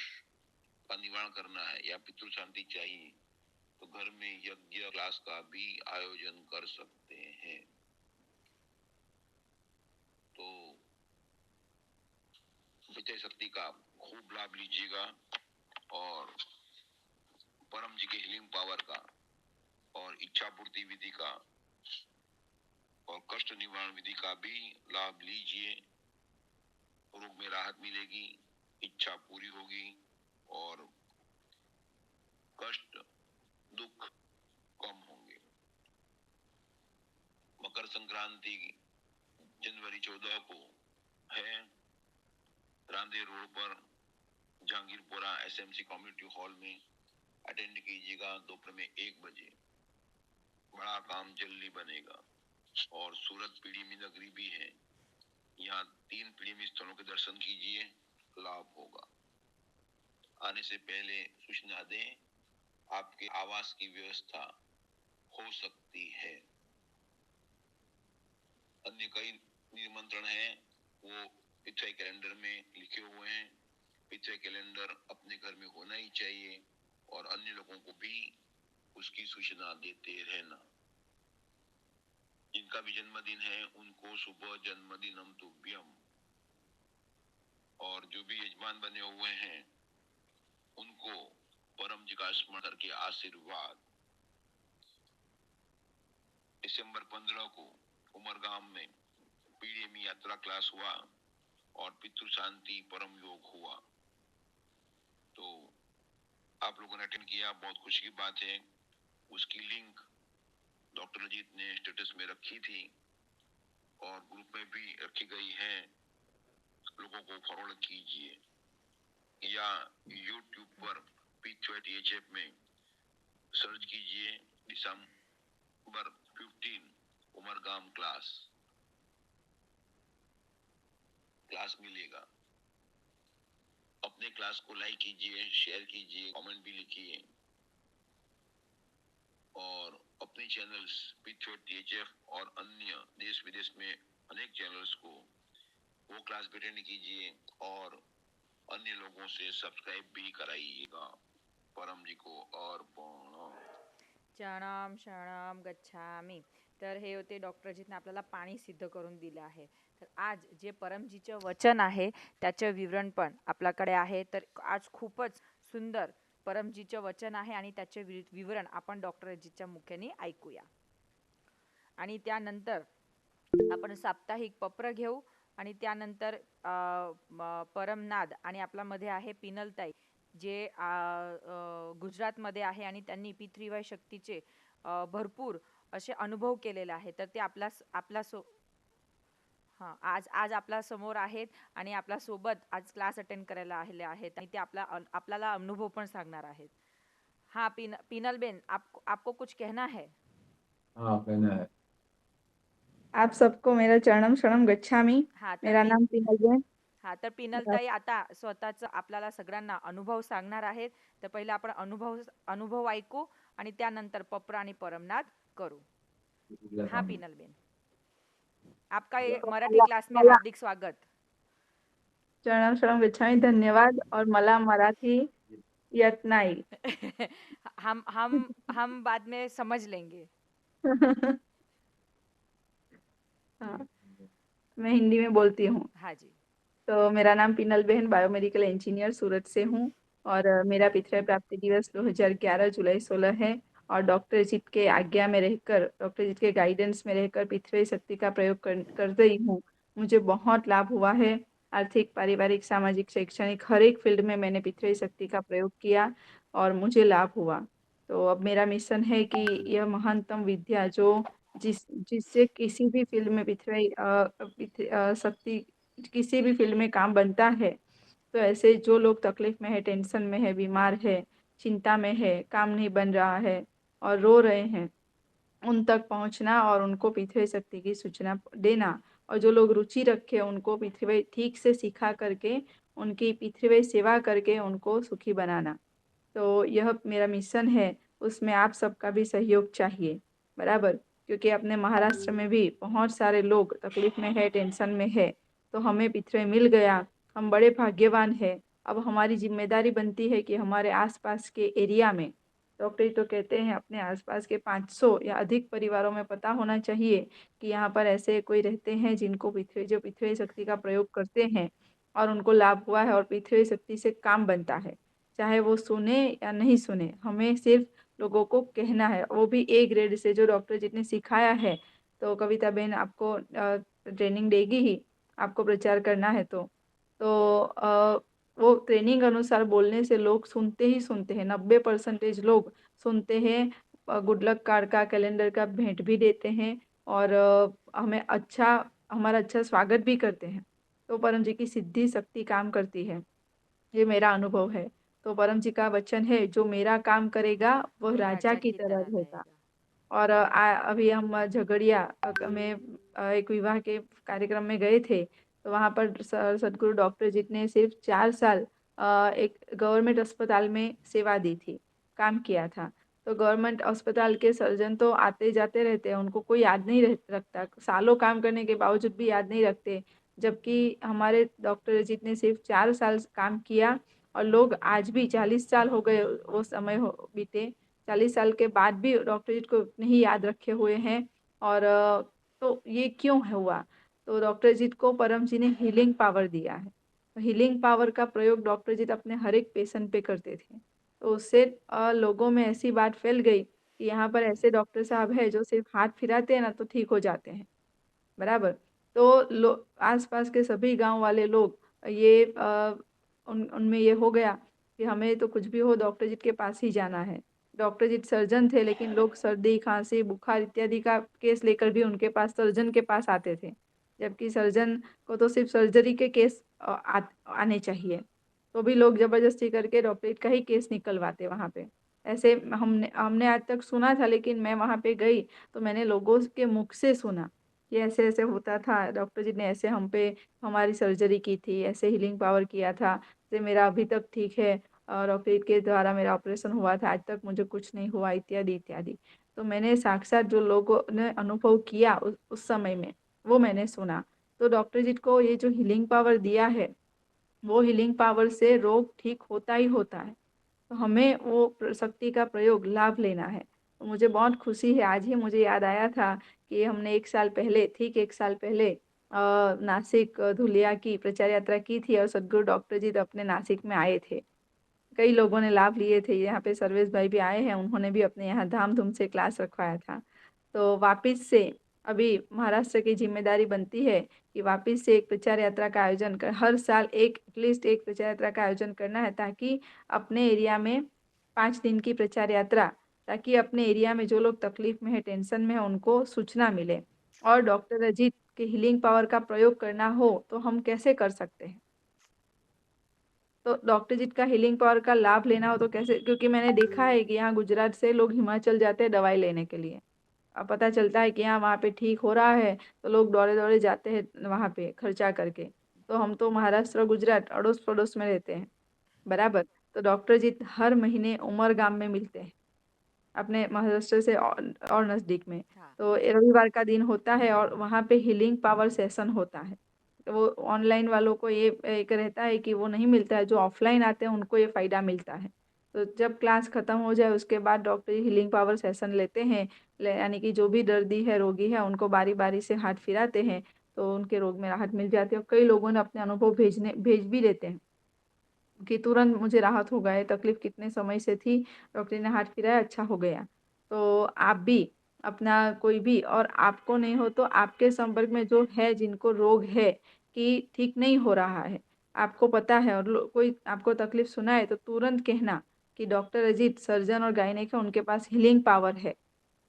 का निवारण करना है या पितृ शांति चाहिए तो घर में यज्ञ क्लास का भी आयोजन कर सकते हैं। तो विजय शक्ति का खूब लाभ लीजिएगा और परम जी के हीलिंग पावर का और इच्छा पूर्ति विधि का और कष्ट निवारण विधि का भी लाभ लीजिए। रोग में राहत मिलेगी, इच्छा पूरी होगी और कष्ट दुख कम होंगे। मकर संक्रांति जनवरी 14 को है। रांदे रोड पर जहांगीरपुरा एसएमसी कम्युनिटी हॉल में अटेंड कीजिएगा। दोपहर में 1 बजे बड़ा काम जल्दी बनेगा। और सूरत पीढ़ी नगरी भी है, यहाँ 3 पीढ़ी स्थलों के दर्शन कीजिए, लाभ होगा। आने से पहले सूचना दें, आपके आवास की व्यवस्था हो सकती है। अन्य कई निमंत्रण हैं, वो पितृ कैलेंडर में लिखे हुए हैं। पितृ कैलेंडर अपने घर में होना ही चाहिए और अन्य लोगों को भी उसकी सूचना देते रहना। जिनका भी जन्मदिन है उनको शुभ जन्मदिनम तुभ्यम। और जो भी यजमान बने हुए हैं उनको परम जी का स्मरण करके आशीर्वाद। दिसंबर 15 को उमरगाम में पीडीएम यात्रा क्लास हुआ और पितृ शांति परम योग हुआ। तो आप लोगों ने अटेंड किया, बहुत खुशी की बात है। उसकी लिंक डॉक्टर अजीत ने स्टेटस में रखी थी और ग्रुप में भी रखी गई है, लोगों को फॉरवर्ड कीजिए या यूट्यूब पर P20HF में सर्च कीजिए दिसंबर 15 उमरगाम क्लास मिलेगा। अपने क्लास को लाइक कीजिए, शेयर कीजिए, कमेंट भी लिखिए और अपने चैनल्स P20HF और अन्य देश विदेश में अनेक चैनल्स को वो क्लास भी अटेंड कीजिए और अन्य लोगों से सब्सक्राइब भी कराइएगा। परम जी को और चरणाम शरणाम गच्छामी। तर हे होते डॉक्टर अजितने आपल्याला पाणी सिद्ध करून दिलं आहे। तर आज जे परमजीचं वचन आहे त्याचे विवरण पण आपल्याकडे आहे। तर आज खूपच सुंदर परमजीचं वचन आहे आणि त्याचे विवरण आपण डॉक्टर अजितच्या मुख्याने ऐकूया। आणि त्यानंतर आपण साप्ताहिक पत्र घेऊ आणि त्यानंतर परमनाद आणि आपल्यामध्ये आहे पिनलताई जे गुजरातमध्ये आहे आणि त्यांनी P3Y शक्तीचे भरपूर असे अनुभव केलेले आहेत। तर ते आज आपल्या समोर आहेत आणि आपल्या सोबत आज क्लास अटेंड करायला आले आहेत आणि ते आपल्याला अनुभव पण सांगणार आहेत। हाँ पिनल बेन, आपको कुछ कहना है? हाँ कहना है। आप सबको मेरा चरणम शरणम गच्छामी। हाँ मेरा नाम पिनल है। हाँ तर पिनलताई आता स्वतःच आपल्याला सगळ्यांना अनुभव सांगणार आहेत। तर पहिले आपण अनुभव ऐकू आणि त्यानंतर पप्र आणि परमनाद करू। हाँ पिनल बेन, आपका ये मराठी क्लास में हार्दिक स्वागत। चरणम शरणम गच्छामी, धन्यवाद। और मला मराठी येत नाही। हम बाद में समझ लेंगे। हाँ, मैं हिंदी में बोलती हूँ। हाँ जी। तो मेरा नाम पिनल बहन, बायोमेडिकल इंजीनियर सूरत से हूँ और मेरा पितृ प्राप्ति दिवस 2011 जुलाई 16 है। और डॉक्टर अजीत के आज्ञा में रहकर, डॉक्टर अजीत के गाइडेंस में रहकर पितृ शक्ति का प्रयोग कर रही हूँ। मुझे बहुत लाभ हुआ है। आर्थिक, पारिवारिक, सामाजिक, शैक्षणिक हर एक फील्ड में मैंने पितृ शक्ति का प्रयोग किया और मुझे लाभ हुआ। तो अब मेरा मिशन है कि यह महानतम विद्या जो जिससे किसी भी फील्ड में शक्ति किसी भी फील्ड में काम बनता है, तो ऐसे जो लोग तकलीफ में है, टेंशन में है, बीमार है, चिंता में है, काम नहीं बन रहा है और रो रहे हैं, उन तक पहुंचना और उनको पितृ शक्ति की सूचना देना। और जो लोग रुचि रखे उनको पितृ ठीक से सिखा करके उनकी पितृ सेवा करके उनको सुखी बनाना। तो यह मेरा मिशन है, उसमें आप सबका भी सहयोग चाहिए, बराबर। क्योंकि अपने महाराष्ट्र में भी बहुत सारे लोग तकलीफ में है, टेंशन में है। तो हमें पिथरे मिल गया, हम बड़े भाग्यवान हैं। अब हमारी जिम्मेदारी बनती है कि हमारे आसपास के एरिया में, डॉक्टर तो कहते हैं अपने आसपास के 500 या अधिक परिवारों में पता होना चाहिए कि यहाँ पर ऐसे कोई रहते हैं जिनको जो पिथरे शक्ति का प्रयोग करते हैं और उनको लाभ हुआ है और पिथरे शक्ति से काम बनता है। चाहे वो सुने या नहीं सुने, हमें सिर्फ लोगों को कहना है, वो भी ए ग्रेड से, जो डॉक्टर जितने सिखाया है। तो कविता बहन आपको ट्रेनिंग देगी ही, आपको प्रचार करना है तो वो ट्रेनिंग अनुसार बोलने से लोग सुनते ही सुनते हैं। 90% लोग सुनते हैं, गुड लक कार्ड का, कैलेंडर का भेंट भी देते हैं और हमारा अच्छा स्वागत भी करते हैं। तो परम जी की सिद्धि शक्ति काम करती है, ये मेरा अनुभव है। तो परम जी का वचन है, जो मेरा काम करेगा वह राजा की तरह रहेगा। और अभी हम झगड़िया में एक विवाह के कार्यक्रम में गए थे। तो वहाँ पर सदगुरु डॉक्टर जी ने सिर्फ 4 साल एक गवर्नमेंट अस्पताल में सेवा दी थी, काम किया था। तो गवर्नमेंट अस्पताल के सर्जन तो आते जाते रहते हैं, उनको कोई याद नहीं रखता, सालों काम करने के बावजूद भी याद नहीं रखते। जबकि हमारे डॉक्टर जी ने सिर्फ 4 साल काम किया और लोग आज भी 40 साल हो गए, वो समय हो बीते, 40 साल के बाद भी डॉक्टर जी को उतने ही याद रखे हुए हैं। और तो ये क्यों हुआ? तो डॉक्टर जी को परम जी ने हीलिंग पावर दिया है। तो हीलिंग पावर का प्रयोग डॉक्टर जी अपने हर एक पेशेंट पे करते थे। तो उससे लोगों में ऐसी बात फैल गई कि यहाँ पर ऐसे डॉक्टर साहब है जो सिर्फ हाथ फिराते हैं ना तो ठीक हो जाते हैं, बराबर। तो आसपास के सभी गांव वाले लोग ये उनमें ये हो गया कि हमें तो कुछ भी हो डॉक्टर जी के पास ही जाना है। डॉक्टर जी सर्जन थे, लेकिन लोग सर्दी, खांसी, बुखार इत्यादि का केस लेकर भी उनके पास, सर्जन के पास आते थे। जबकि सर्जन को तो सिर्फ सर्जरी के केस आने चाहिए, तो भी लोग जबरदस्ती करके डॉक्टर का ही केस निकलवाते वहाँ पे। ऐसे हमने आज तक सुना था, लेकिन मैं वहाँ पे गई तो मैंने लोगों के मुख से सुना कि ऐसे ऐसे होता था, डॉक्टर जी ने ऐसे हम पे हमारी सर्जरी की थी, ऐसे हीलिंग पावर किया था, से मेरा अभी तक ठीक है, और डॉक्टर के द्वारा मेरा ऑपरेशन हुआ था, आज तक मुझे कुछ नहीं हुआ, इत्यादि इत्यादि। तो मैंने साक्षात जो लोगों ने अनुभव किया उस समय में, वो मैंने सुना। तो डॉक्टर जी को ये जो हीलिंग पावर दिया है, वो हीलिंग पावर से रोग ठीक होता ही होता है। तो हमें वो शक्ति का प्रयोग, लाभ लेना है। तो मुझे बहुत खुशी है, आज ही मुझे याद आया था कि हमने 1 साल पहले, ठीक 1 साल पहले नासिक धुलिया की प्रचार यात्रा की थी और सदगुरु डॉक्टर जी तो अपने नासिक में आए थे। कई लोगों ने लाभ लिए थे, यहाँ पे सर्वेश भाई भी आए हैं, उन्होंने भी अपने यहाँ धाम धूम से क्लास रखवाया था। तो वापिस से अभी महाराष्ट्र की जिम्मेदारी बनती है कि वापिस से एक प्रचार यात्रा का आयोजन कर, हर साल एटलीस्ट एक प्रचार यात्रा का आयोजन करना है, ताकि अपने एरिया में 5 दिन की प्रचार यात्रा, ताकि अपने एरिया में जो लोग तकलीफ में है, टेंशन में है, उनको सूचना मिले। और डॉक्टर अजीत के हीलिंग पावर का प्रयोग करना हो तो हम कैसे कर सकते हैं? तो डॉक्टर जी का हीलिंग पावर का लाभ लेना हो तो कैसे? क्योंकि मैंने देखा है कि यहाँ गुजरात से लोग हिमाचल जाते हैं दवाई लेने के लिए। अब पता चलता है कि यहाँ वहाँ पे ठीक हो रहा है, तो लोग दौड़े दौड़े जाते हैं वहाँ पे खर्चा करके। तो हम तो महाराष्ट्र और गुजरात अड़ोस पड़ोस में रहते हैं, बराबर। तो डॉक्टर जी हर महीने उमरगाम में मिलते हैं, अपने महाराष्ट्र से और नज़दीक में। हाँ। तो रविवार का दिन होता है और वहाँ पे हीलिंग पावर सेशन होता है। तो वो ऑनलाइन वालों को ये एक रहता है कि वो नहीं मिलता है, जो ऑफलाइन आते हैं उनको ये फ़ायदा मिलता है। तो जब क्लास ख़त्म हो जाए उसके बाद डॉक्टर हीलिंग पावर सेशन लेते हैं, यानी कि जो भी दर्दी है, रोगी है, उनको बारी बारी से हाथ फिराते हैं, तो उनके रोग में राहत मिल जाती है। और कई लोगों ने अपने अनुभव भेज भी देते हैं कि तुरंत मुझे राहत हो गए, तकलीफ कितने समय से थी, डॉक्टर ने हाथ फिराया, अच्छा हो गया। तो आप भी अपना कोई भी, और आपको नहीं हो तो आपके संपर्क में जो है, जिनको रोग है कि ठीक नहीं हो रहा है, आपको पता है, और कोई आपको तकलीफ सुनाए तो तुरंत कहना कि डॉक्टर अजीत सर्जन और गायनेक है, उनके पास हीलिंग पावर है,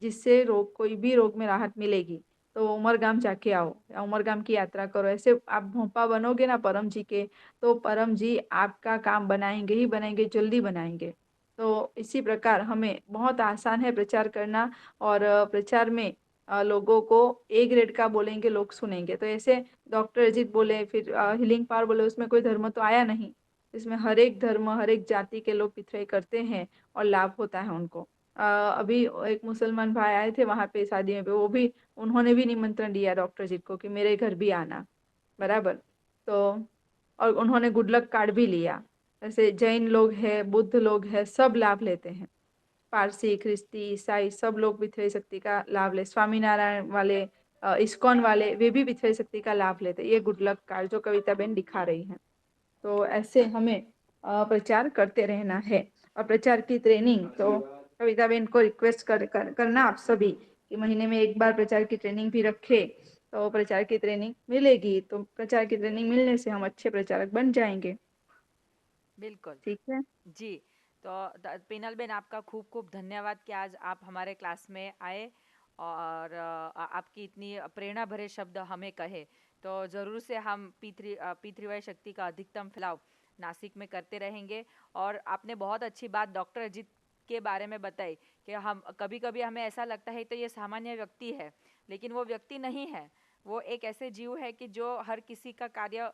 जिससे कोई भी रोग में राहत मिलेगी। तो उमरगाम जाके आओ या उमरगाम की यात्रा करो। ऐसे आप भोंपा बनोगे ना परम जी के, तो परम जी आपका काम बनाएंगे ही बनाएंगे, जल्दी बनाएंगे। तो इसी प्रकार हमें बहुत आसान है प्रचार करना, और प्रचार में लोगों को ए ग्रेड का बोलेंगे, लोग सुनेंगे। तो ऐसे डॉक्टर अजीत बोले, फिर हीलिंग पावर बोले, उसमें कोई धर्म तो आया नहीं। इसमें हर एक धर्म, हर एक जाति के लोग पिथराई करते हैं और लाभ होता है उनको। अभी एक मुसलमान भाई आए थे वहाँ पे शादी में पे, वो भी उन्होंने भी निमंत्रण दिया डॉक्टर जी को कि मेरे घर भी आना, बराबर। तो और उन्होंने गुड लक कार्ड भी लिया। ऐसे जैन लोग हैं, बुद्ध लोग हैं, सब लाभ लेते हैं। पारसी, ख्रिस्ती, ईसाई सब लोग विथेय शक्ति का लाभ ले, स्वामीनारायण वाले, इस्कॉन वाले, वे भी विथेय शक्ति का लाभ लेते हैं। ये गुड लक कार्ड जो कविता बेन दिखा रही हैं। तो ऐसे हमें प्रचार करते रहना है। और प्रचार की ट्रेनिंग तो कविता बेन को रिक्वेस्ट करना आप सभी कि महीने में एक बार प्रचार की ट्रेनिंग भी रखे, तो प्रचार की ट्रेनिंग मिलेगी, तो प्रचार की ट्रेनिंग मिलने से हम अच्छे प्रचारक बन जाएंगे। बिल्कुल ठीक है। जी। तो पिनल बेन, आपका खूब खूब धन्यवाद कि आज आप हमारे क्लास में आए और आपकी इतनी प्रेरणा भरे शब्द हमें कहे। तो ज़रूर से हम P3Y शक्ति का अधिकतम फैलाव नासिक में करते रहेंगे। और आपने बहुत अच्छी बात डॉक्टर अजीत के बारे में बताई कि हम कभी कभी हमें ऐसा लगता है तो ये सामान्य व्यक्ति है, लेकिन वो व्यक्ति नहीं है। वो एक ऐसे जीव है कि जो हर किसी का कार्य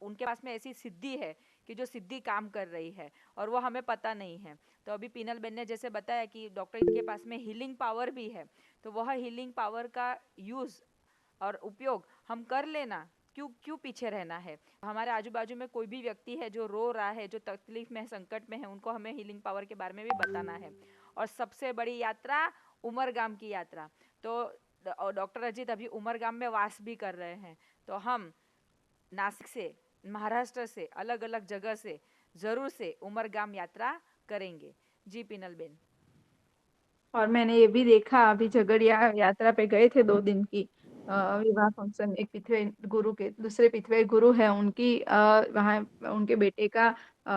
उनके पास में ऐसी सिद्धि है कि जो सिद्धि काम कर रही है और वो हमें पता नहीं है। तो अभी पिनल बेन ने जैसे बताया कि डॉक्टर के पास में हीलिंग पावर भी है, तो वह हीलिंग पावर का यूज़ और उपयोग हम कर लेना, क्यों क्यों पीछे रहना है। हमारे आजू बाजू में कोई भी व्यक्ति है जो रो रहा है, जो तकलीफ में है, संकट में है, उनको हमें हीलिंग पावर के बारे में भी बताना है। और सबसे बड़ी यात्रा उमरगाम की यात्रा। तो डॉक्टर अजीत अभी उमरगाम में वास भी कर रहे हैं, तो हम नासिक से, महाराष्ट्र से, अलग अलग जगह से ज़रूर से उमरगाम यात्रा करेंगे। जी पिनल बेन। और मैंने ये भी देखा, अभी झगड़िया यात्रा पे गए थे 2 दिन की विवाह फंक्शन, एक पिथवे गुरु के, दूसरे पिथवे गुरु है उनकी, वहाँ उनके बेटे का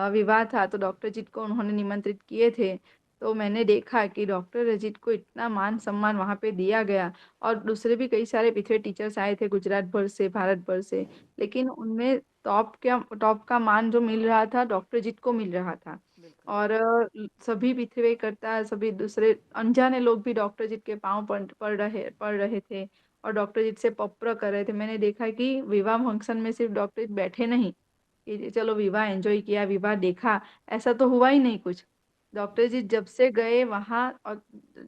विवाह था, तो डॉक्टर जीत को उन्होंने निमंत्रित किए थे। तो मैंने देखा कि डॉक्टर अजीत को इतना मान सम्मान वहाँ पे दिया गया। और दूसरे भी कई सारे पिथवे टीचर्स आए थे गुजरात भर से, भारत भर से, लेकिन उनमें टॉप का मान जो मिल रहा था डॉक्टर जीत को मिल रहा था। बिल्कुल। और सभी पृथ्वी करता, सभी दूसरे अनजाने लोग भी डॉक्टर जीत के पाँव पड़ रहे थे और डॉक्टर जीत से पत्र कर रहे थे। मैंने देखा कि विवाह फंक्शन में सिर्फ डॉक्टर जीत बैठे नहीं कि चलो विवाह एंजॉय किया, विवाह देखा, ऐसा तो हुआ ही नहीं कुछ। डॉक्टर जी जब से गए वहां और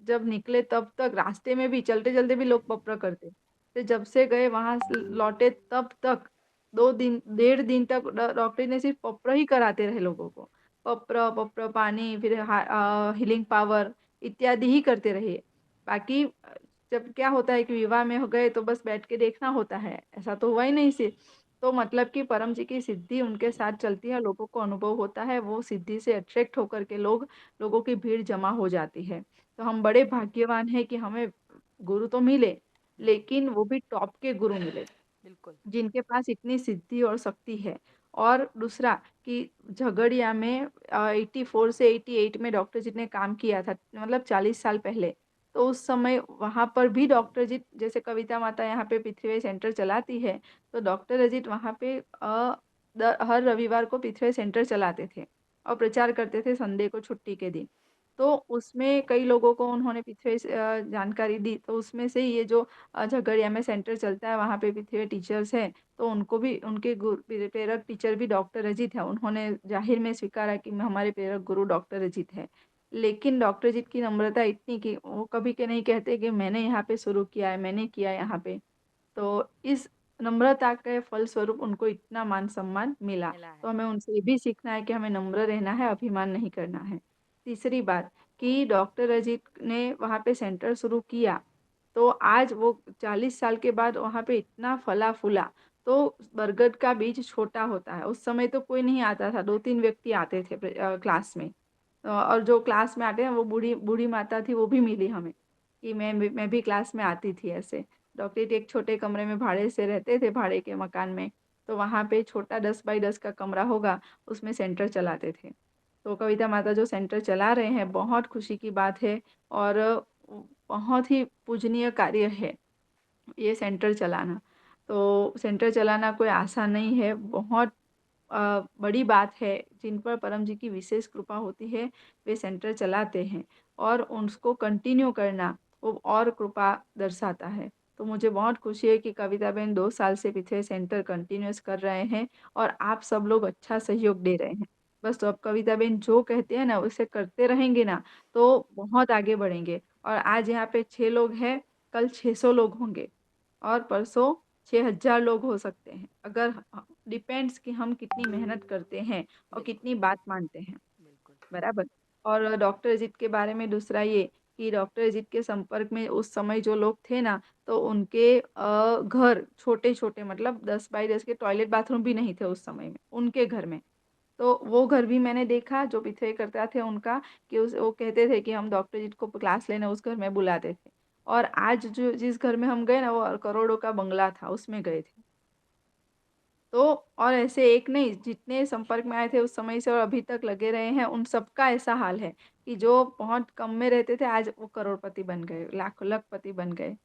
जब निकले तब तक रास्ते में भी चलते चलते भी लोग पत्र करते, तो जब से गए वहां से लौटे तब तक 2 दिन 1.5 दिन तक डॉक्टर ने सिर्फ पत्र ही कराते रहे लोगों को। पप्र पप्र पानी, फिर हीलिंग पावर इत्यादि ही करते रहिए। बाकी जब क्या होता है कि विवाह में हो गए तो बस बैठ के देखना होता है, ऐसा तो हुआ ही नहीं से। तो मतलब कि परम जी की सिद्धि उनके साथ चलती है, लोगों को अनुभव होता है, वो सिद्धि से अट्रैक्ट होकर के लोगों की भीड़ जमा हो जाती है। तो हम बड़े भाग्यवान हैं कि हमें गुरु तो मिले, लेकिन वो भी टॉप के गुरु मिले बिल्कुल। जिनके पास इतनी सिद्धि और शक्ति है। और दूसरा कि झगड़िया में 84 से 88 में डॉक्टर जी ने काम किया था, मतलब 40 साल पहले। तो उस समय वहाँ पर भी डॉक्टर जी, जैसे कविता माता यहाँ पे पृथ्वी सेंटर चलाती है, तो डॉक्टर अजीत वहाँ पे हर रविवार को पृथ्वी सेंटर चलाते थे और प्रचार करते थे संडे को, छुट्टी के दिन। तो उसमें कई लोगों को उन्होंने पृथ्वी जानकारी दी, तो उसमें से ये जो झगड़िया में सेंटर चलता है वहाँ पे पृथ्वी टीचर्स हैं, तो उनको भी उनके प्रेरक टीचर भी डॉक्टर अजीत है। उन्होंने जाहिर में स्वीकारा कि हमारे प्रेरक गुरु डॉक्टर अजीत है। लेकिन डॉक्टर अजीत की नम्रता इतनी कि वो कभी के नहीं कहते कि मैंने यहाँ पे शुरू किया है, मैंने किया है यहाँ पे। तो इस नम्रता के फलस्वरूप उनको इतना मान सम्मान मिला। मिला तो है। हमें उनसे ये भी सीखना है कि हमें नम्र रहना है, अभिमान नहीं करना है। तीसरी बात कि डॉक्टर अजीत ने वहाँ पे सेंटर शुरू किया, तो आज वो 40 साल के बाद वहाँ पे इतना फला फूला। तो बरगद का बीज छोटा होता है, उस समय तो कोई नहीं आता था, 2-3 व्यक्ति आते थे क्लास में। और जो क्लास में आते हैं वो बूढ़ी बूढ़ी माता थी, वो भी मिली हमें कि मैं भी क्लास में आती थी ऐसे। डॉक्टर एक छोटे कमरे में भाड़े से रहते थे, भाड़े के मकान में। तो वहाँ पे छोटा 10 बाई 10 का कमरा होगा, उसमें सेंटर चलाते थे। तो कविता माता जो सेंटर चला रहे हैं, बहुत खुशी की बात है। और बहुत ही पूजनीय कार्य है ये सेंटर चलाना। तो सेंटर चलाना कोई आसान नहीं है, बहुत बड़ी बात है। जिन पर परम जी की विशेष कृपा होती है वे सेंटर चलाते हैं, और उसको कंटिन्यू करना वो और कृपा दर्शाता है। तो मुझे बहुत खुशी है कि कविता बहन 2 साल से पीछे सेंटर कंटिन्यूस कर रहे हैं और आप सब लोग अच्छा सहयोग दे रहे हैं। बस तो अब कविता बेन जो कहते हैं ना उसे करते रहेंगे ना तो बहुत आगे बढ़ेंगे। और आज यहाँ पे 6 लोग हैं, कल 600 लोग होंगे और परसों 6000 लोग हो सकते हैं। अगर डिपेंड्स कि हम कितनी मेहनत करते हैं और बिल्कुल कितनी बात मानते हैं। बिल्कुल बराबर। और डॉक्टर अजित के बारे में दूसरा ये कि डॉक्टर अजित के संपर्क में उस समय जो लोग थे ना तो उनके घर छोटे छोटे मतलब 10 बाई 10 के टॉयलेट बाथरूम भी नहीं थे उस समय में उनके घर में। तो वो घर भी मैंने देखा जो पिथरे करता थे उनका कि उस वो कहते थे कि हम डॉक्टर जी को क्लास लेने उस घर में बुलाते थे। और आज जो जिस घर में हम गए ना वो करोड़ों का बंगला था उसमें गए थे। तो और ऐसे एक नहीं जितने संपर्क में आए थे उस समय से और अभी तक लगे रहे हैं उन सबका ऐसा हाल है कि जो बहुत कम में रहते थे आज वो करोड़पति बन गए, लाख लखपति बन गए।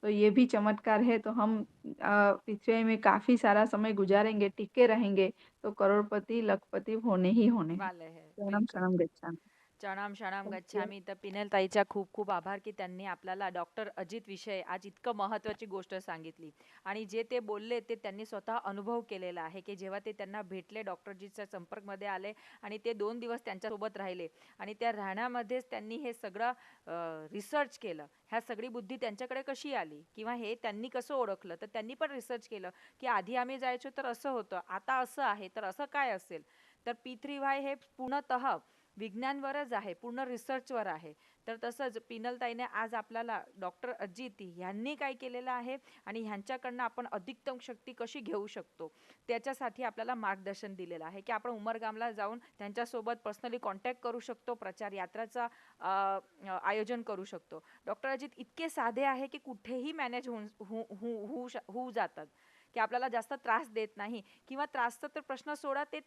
तो ये भी चमत्कार है। तो हम पृथ्वी में काफी सारा समय गुजारेंगे, टिके रहेंगे तो करोड़पति लखपति होने ही होने हैं। वाले है शरणम बिल्कुल। शरणम गच्छामि। चणाम शणाम थँक यू। गच्छामी. तर पिनल ताईचा खूप खूप आभार की त्यांनी आपल्याला डॉक्टर अजित विषय आज इतकं महत्त्वाची गोष्ट सांगितली आणि जे ते बोलले ते त्यांनी स्वतः अनुभव केलेला आहे की जेव्हा ते त्यांना भेटले डॉक्टरजीच्या संपर्कमध्ये आले आणि ते 2 दिवस त्यांच्यासोबत राहिले आणि त्या राहण्यामध्येच त्यांनी हे सगळं रिसर्च केलं. ह्या सगळी बुद्धी त्यांच्याकडे कशी आली किंवा हे त्यांनी कसं ओळखलं तर त्यांनी पण रिसर्च केलं की आधी आम्ही जायचो तर असं होतं आता असं आहे तर असं काय असेल. तर P3Y हे पूर्णतः विज्ञानवरच आहे, पूर्ण रिसर्चवर आहे. तर तसंच पिनलताईने आज आपल्याला डॉक्टर अजित यांनी काय केलेलं आहे आणि ह्यांच्याकडनं आपण अधिकतम शक्ती कशी घेऊ शकतो त्याच्यासाठी आपल्याला मार्गदर्शन दिलेलं आहे की आपण उमरगामला जाऊन त्यांच्यासोबत पर्सनली कॉन्टॅक्ट करू शकतो, प्रचार यात्राचा आयोजन करू शकतो. डॉक्टर अजित इतके साधे आहे की कुठेही मॅनेज होऊ जातात की आपल्याला जास्त त्रास देत नाही किंवा त्रासचा तर प्रश्न सोडा ते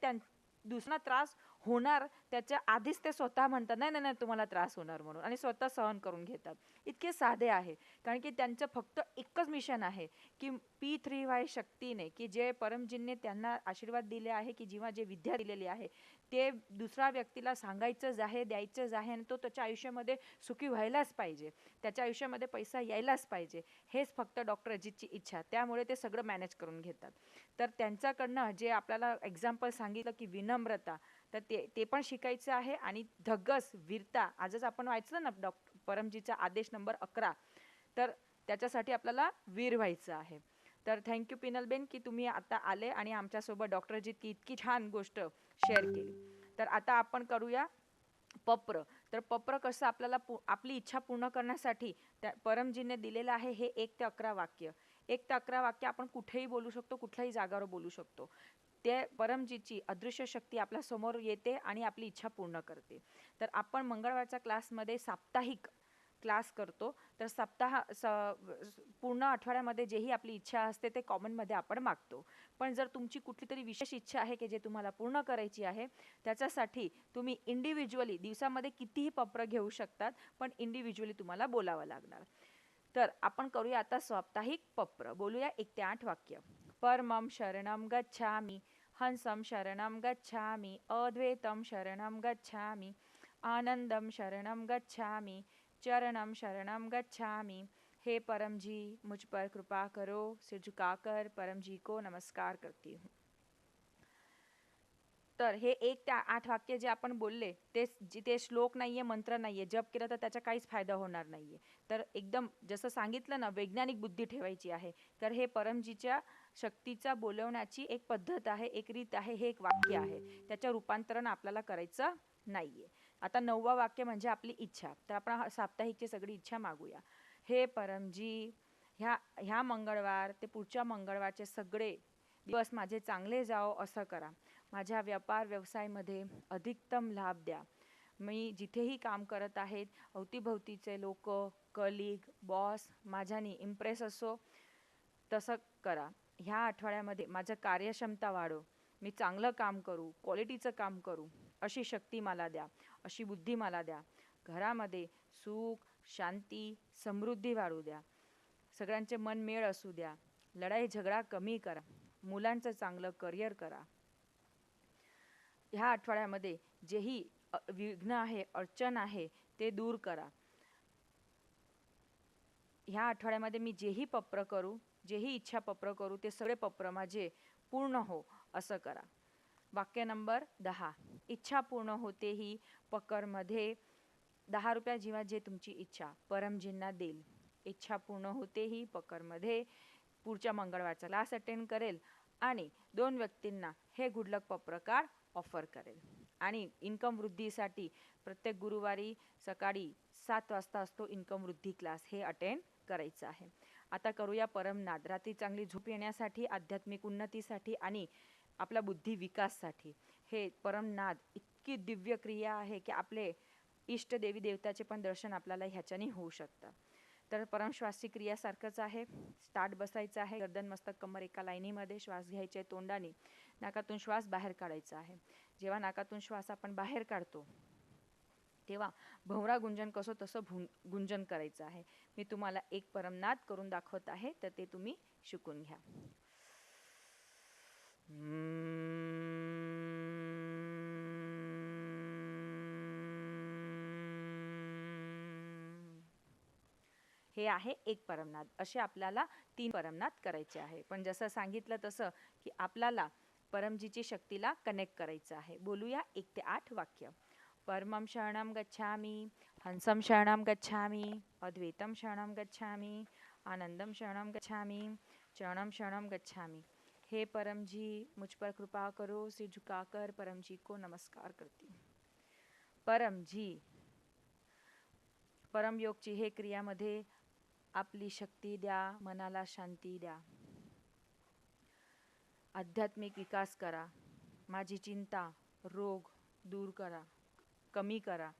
दुसरा त्रास होणार त्याच्या आधीच ते स्वतः म्हणतात नाही नाही नाही तुम्हाला त्रास होणार म्हणून आणि स्वतः सहन करून घेतात. इतके साधे आहे कारण की त्यांचं फक्त एकच मिशन आहे की P3Y शक्तीने की जे परमजींनी त्यांना आशीर्वाद दिले आहे की जेव्हा जे विद्या दिलेली आहे ते दुसऱ्या व्यक्तीला सांगायचंच आहे, द्यायचंच आहे आणि तो त्याच्या आयुष्यामध्ये सुखी व्हायलाच पाहिजे, त्याच्या आयुष्यामध्ये पैसा यायलाच पाहिजे. हेच फक्त डॉक्टर अजितची इच्छा, त्यामुळे ते सगळं मॅनेज करून घेतात. तर त्यांच्याकडनं जे आपल्याला एक्झाम्पल सांगितलं की विनम्रता तर ते पण शिकायचं आहे आणि धगस वीरता आजच आपण वाचलं ना परमजीचा आदेश नंबर 11 तर त्याच्यासाठी आपल्याला वीर व्हायचं आहे. तर थँक्यू पिनलबेन की तुम्ही आता आले आणि आमच्यासोबत डॉक्टर अजित की इतकी छान गोष्ट शेअर केली. तर आता आपण करूया पप्र. तर पप्र कसं आपल्याला आपली इच्छा पूर्ण करण्यासाठी त्या परमजीने दिलेलं आहे हे 1 ते 11 वाक्य. 1 ते 11 वाक्य आपण कुठेही बोलू शकतो, कुठल्याही जागावर बोलू शकतो. ते परमजीची अदृश्य शक्ती आपल्या समोर येते आणि आपली इच्छा पूर्ण करते. तर आपण मंगळवारच्या क्लासमध्ये साप्ताहिक क्लास करतो. तर पूर्ण आठवड्यामध्ये जेही आपली इच्छा असते ते कॉमनमध्ये आपण मागतो. पण जर तुमची कुठली तरी विशेष इच्छा आहे की जे तुम्हाला पूर्ण करायची आहे त्याच्यासाठी तुम्ही इंडिव्हिज्युअली दिवसामध्ये कितीही पप्र घेऊ शकतात पण इंडिव्हिज्युअली तुम्हाला बोलावं लागणार. तर आपण करूया आता साप्ताहिक पप्र. बोलूया 1 ते 8 वाक्य. परमं शरणं गच्छामि, हंसं शरणं गच्छामि, अद्वैतं शरणं गच्छामि, आनंदं शरणं गच्छामि, चरणं शरणं गच्छामि. हे परम जी मुझ पर कृपा करो. सिर झुकाकर परम जी को नमस्कार करती हूँ. तर हे 1 ते 8 वाक्य जे आपण बोलले ते श्लोक नाहीये, मंत्र नाहीये. जप केलं तर त्याचा काहीच फायदा होणार नाहीये. तर एकदम जसं सांगितलं ना वैज्ञानिक बुद्धी ठेवायची आहे. तर हे परमजीच्या शक्तीचा बोलवण्याची एक पद्धत आहे, एक रीत आहे, हे एक वाक्य आहे. त्याचं रूपांतरण आपल्याला करायचं नाहीये. आता 9वा वाक्य म्हणजे आपली इच्छा. तर आपण साप्ताहिकची सगळी इच्छा मागूया. हे परमजी ह्या मंगळवार ते पुढच्या मंगळवारचे सगळे दिवस माझे चांगले जाओ असं करा. माझ्या व्यापार व्यवसायामध्ये अधिकतम लाभ द्या. मी जिथेही काम करत आहेत अवतीभवतीचे लोक, कलिग, बॉस माझ्यानी इम्प्रेस असो तसं करा. ह्या आठवड्यामध्ये माझं कार्यक्षमता वाढो, मी चांगलं काम करू, क्वालिटीचं काम करू अशी शक्ती मला द्या, अशी बुद्धी मला द्या. घरामध्ये सुख, शांती, समृद्धी वाढू द्या. सगळ्यांचे मन मेळ असू द्या. लढाई झगडा कमी करा. मुलांचं चांगलं करिअर करा. ह्या आठवड्यामध्ये जेही विघ्न आहे, अडचण आहे ते दूर करा. ह्या आठवड्यामध्ये मी जेही पप्र करू, जेही इच्छा पप्र करू ते सगळे पप्र माझे पूर्ण हो असं करा. वाक्य नंबर 10. इच्छा पूर्ण होते ही पकरमध्ये 10 रुपया जीवा जे तुमची इच्छा परमजींना देईल. इच्छा पूर्ण होते ही पकरमध्ये पुढच्या मंगळवारचा क्लास अटेंड करेल आणि 2 व्यक्तींना हे गुड लक पत्रकार ऑफर करेल. आणि इन्कम वृद्धीसाठी प्रत्येक गुरुवारी सकाळी 7 वाजता असतो इन्कम वृद्धी क्लास, हे अटेंड करायचं आहे. आता करूया परमनाद. रात्री चांगली झोप येण्यासाठी, आध्यात्मिक उन्नतीसाठी आणि आपला बुद्धी विकाससाठी हे परमनाद इतकी दिव्य क्रिया आहे की आपले इष्ट देवी देवताचे पण दर्शन आपल्याला ह्याच्याने होऊ शकतं. तर परमश्वासी क्रियासारखंच आहे. स्टार्ट बसायचं आहे. गर्दन मस्तक कमर एका लाईनीमध्ये. श्वास घ्यायचे तोंडाने, नाकातून श्वास बाहेर काढायचा आहे. जेव्हा नाकातून श्वास आपण बाहेर काढतो तेव्हा भोवरा गुंजन कसं तसं गुंजन करायचं आहे. मी तुम्हाला एक परमनाद करून दाखवत आहे, तर ते तुम्ही शिकून घ्या. हे आहे एक परमनाद. असे आपल्याला 3 परमनाद करायचे आहे. पण जसं सांगितलं तसं की आपल्याला परमजीची शक्तीला कनेक्ट करायचं आहे. बोलूया 1 ते 8 वाक्य. परमं शरणं गच्छामि, हंसं शरणं गच्छामि, अद्वैतं शरणं गच्छामि, आनंदं शरणं गच्छामि, चरणं शरणं गच्छामि. हे परम जी, मुझ पर कृपा करो. सिर झुकाकर परम जी को नमस्कार करती. परम जी, परम योगची हे क्रियामध्ये आपली शक्ती द्या, मनाला शांती द्या, आध्यात्मिक विकास करा, माझी चिंता रोग दूर करा, कमी करा,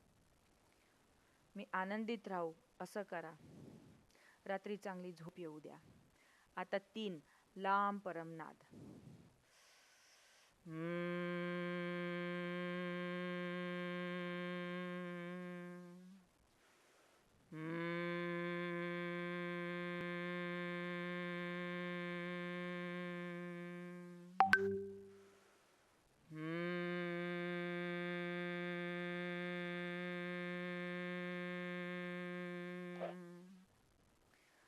मी आनंदित राहू असं करा, रात्री चांगली झोप येऊ द्या. आता 3 लांब परमनाद.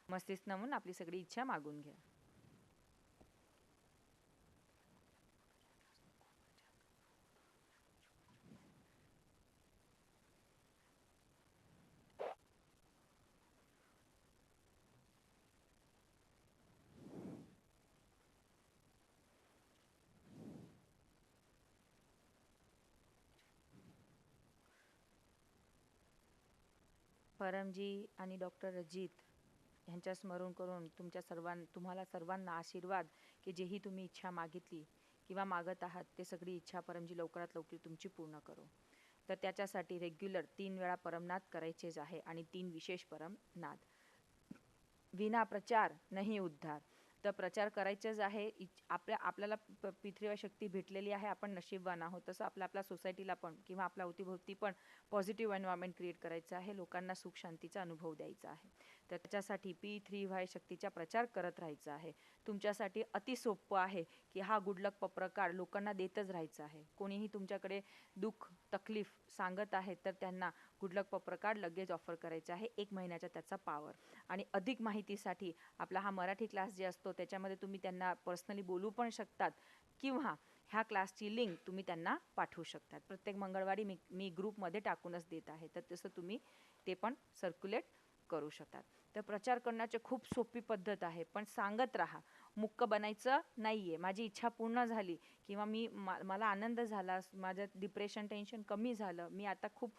मस्तीस नमून आपली सगळी इच्छा मागून घ्या. परमजी आणि डॉक्टर अजित यांच्या स्मरण करून तुम्हाला सर्वांना आशीर्वाद की जेही तुम्ही इच्छा मागितली किंवा मागत आहात ते सगळी इच्छा परमजी लवकरात लवकर तुमची पूर्ण करो. तर त्याच्यासाठी रेग्युलर 3 वेळा परमनाद करायचेच आहे आणि 3 विशेष परमनाद. विना प्रचार नाही उद्धार. तर प्रचार करायचेच आहे. आपल्याला पृथ्वीवर शक्ती भेटलेली आहे, आपण नशीबवान आहोत. तसं आपल्या सोसायटीला पण किंवा आपल्या अवतीभोवती पण पॉझिटिव्ह एन्व्हायरमेंट क्रिएट करायचं आहे. लोकांना सुख शांतीचा अनुभव द्यायचा आहे. तर त्याच्यासाठी P3Y शक्तीचा प्रचार करत राहायचा आहे. तुमच्यासाठी अति सोपं आहे की हा गुड लक पत्रकार लोकांना देतच राहायचा आहे. कोणीही तुमच्याकडे दुःख तकलीफ सांगत आहे तर त्यांना गुड लक पत्रकार लगेच ऑफर करायचा आहे. 1 महिन्याचा त्याचा पावर. आणि अधिक माहितीसाठी आपला हा मराठी क्लास जे असतो त्याच्यामध्ये तुम्ही त्यांना पर्सनली बोलू पण शकतात किंवा ह्या क्लासची लिंक तुम्ही त्यांना पाठवू शकतात. प्रत्येक मंगळवारी मी ग्रुपमध्ये टाकूनच देत आहे, तर तसं तुम्ही ते पण सर्क्युलेट करू शकतात. तर प्रचार करण्याची खूप सोपी पद्धत आहे, पण सांगत राहा. मुक्क बनायचं नाहीये. माझी इच्छा पूर्ण झाली किंवा मला आनंद झाला, माझं डिप्रेशन टेन्शन कमी झालं, मी आता खूप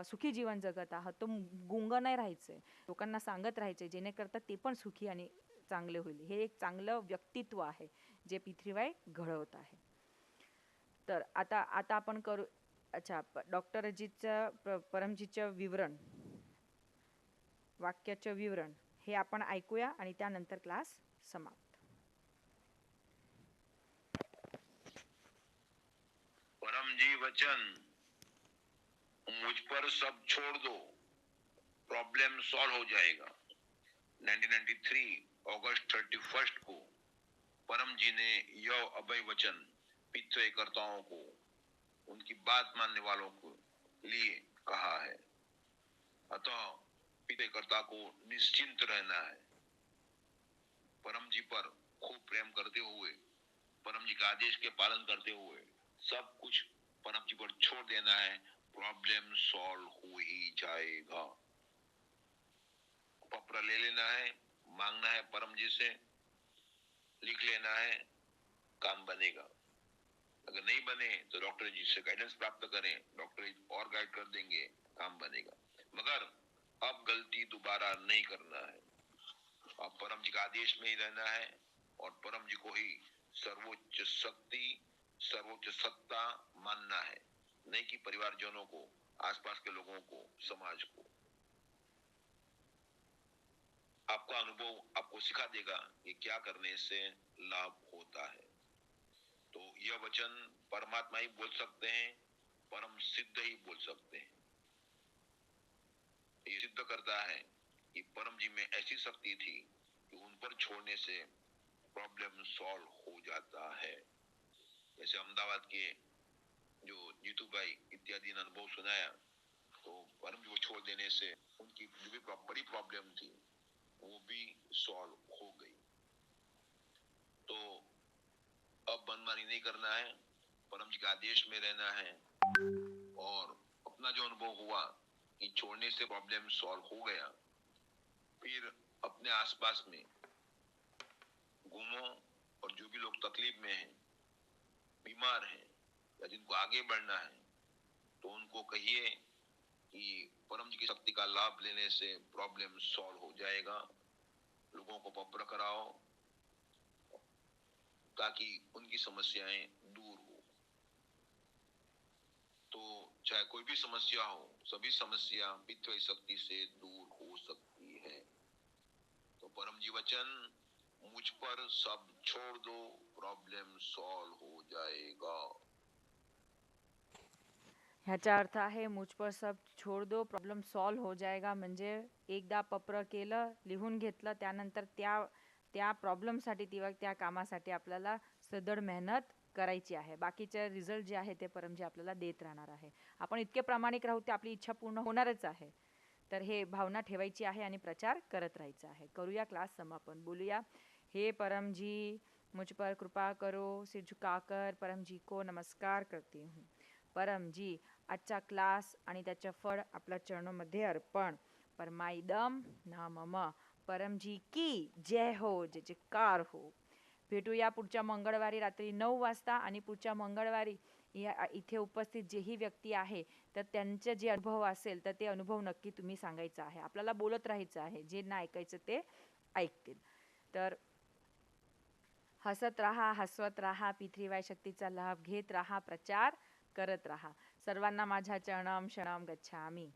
सुखी जीवन जगत आहात, तो गुंग नाही राहायचंय. लोकांना सांगत राहायचे जेणेकरता ते पण सुखी आणि चांगले होईल. हे एक चांगलं व्यक्तित्व आहे जे P3Y घडवत आहे. तर आता आपण करू. अच्छा, डॉक्टर अजितचं परमजीचं विवरण, वाक्याचं विवरण हे आपण ऐकूया आणि त्यानंतर क्लास समाप्त. परमजी वचन, मुझ पर सब छोड़ दो, प्रॉब्लम सॉल्व हो जाएगा. 1993 अगस्त 31 को परम जी ने यह अभय वचन पितृकर्ताओं को, उनकी बात मानने वालों को लिए कहा है. अतः पितृकर्ता को निश्चिंत रहना है. परम जी पर खूब प्रेम करते हुए, परम जी के आदेश के पालन करते हुए सब कुछ परम जी पर छोड़ देना है, प्रॉब्लम सॉल्व हो ही जाएगा। पपरा ले लेना है, मांगना है परम जी से, लिख लेना है, काम बनेगा। अगर नहीं बने तो डॉक्टर जी से गाइडेंस प्राप्त करें, डॉक्टर जी और गाइड कर देंगे, काम बनेगा। मगर अब गलती दोबारा नहीं करना है। अब परम जी का आदेश में ही रहना है और परम जी को ही सर्वोच्च शक्ति, सर्वोच्च सत्ता मानना है, नहीं कि परिवारजनों को, आसपास के लोगों को, समाज को। आपका अनुभव आपको सिखा देगा कि क्या करने से लाभ होता है। तो यह वचन परमात्मा ही बोल सकते हैं, परम सिद्ध ही बोल सकते हैं। ये सिद्ध करता है कि परम जी में ऐसी शक्ति थी कि उन पर छोड़ने से प्रॉब्लम सॉल्व हो जाता है। जैसे अहमदाबाद के जो जीतू भाई इत्यादि ने अनुभव सुनाया, तो परम जी को छोड़ देने से उनकी जो भी बड़ी प्रॉब्लम थी वो भी सॉल्व हो गई। तो अब मनमानी नहीं करना है, परम जी के आदेश में रहना है और अपना जो अनुभव हुआ कि छोड़ने से प्रॉब्लम सॉल्व हो गया, फिर अपने आसपास में घूमो और जो भी लोग तकलीफ में हैं, बीमार हैं या जिनको आगे बढ़ना है, तो उनको कहिए कि परम जी की शक्ति का लाभ लेने से प्रॉब्लम सॉल्व हो जाएगा। लोगों को पत्र कराओ ताकि उनकी समस्याएं दूर हो। तो चाहे कोई भी समस्या हो, सभी समस्या पितृ शक्ति से दूर हो सकती है। तो परम जी वचन, मुझ पर सब छोड़ दो, प्रॉब्लम सॉल्व हो जाएगा। ह्याचा अर्थ आहे मुझ पर सब छोड़ दो प्रॉब्लेम सॉल्व हो जाएगा. म्हणजे एकदा पत्र केलं, लिहून घेतलं, त्यानंतर त्या प्रॉब्लेमसाठी किंवा त्या कामासाठी आपल्याला सदळ मेहनत करायची आहे. बाकीचे रिझल्ट जे आहे ते परमजी आपल्याला देत राहणार आहे. आपण इतके प्रामाणिक राहू ते आपली इच्छा पूर्ण होणारच आहे. तर हे भावना ठेवायची आहे आणि प्रचार करत राहायचा आहे. करूया क्लास समापन. बोलूया, हे परमजी मुझ पर कृपा करो, सिर झुकाकर परमजी को नमस्कार करती हूँ. परमजी, आजचा क्लास आणि त्याचे फळ आपल्या चरणामध्ये अर्पण. परमाइदम नामम. परमजी की जय हो, जय जयकार हो. भेटूया पुढच्या मंगळवारी रात्री 9 वाजता आणि पुढच्या मंगळवारी इथे उपस्थित जेही व्यक्ती आहे तर त्यांचे जे अनुभव असेल तर ते अनुभव नक्की तुम्ही सांगायचा आहे. आपल्याला बोलत राहायचं आहे. जे ना ऐकायचं ते ऐकतील. तर हसत राहा, हसवत राहा, पितृवाय शक्तीचा लाभ घेत राहा, प्रचार करत राहा. सर्वांना माझ्या चरणम शरणम गच्छामी.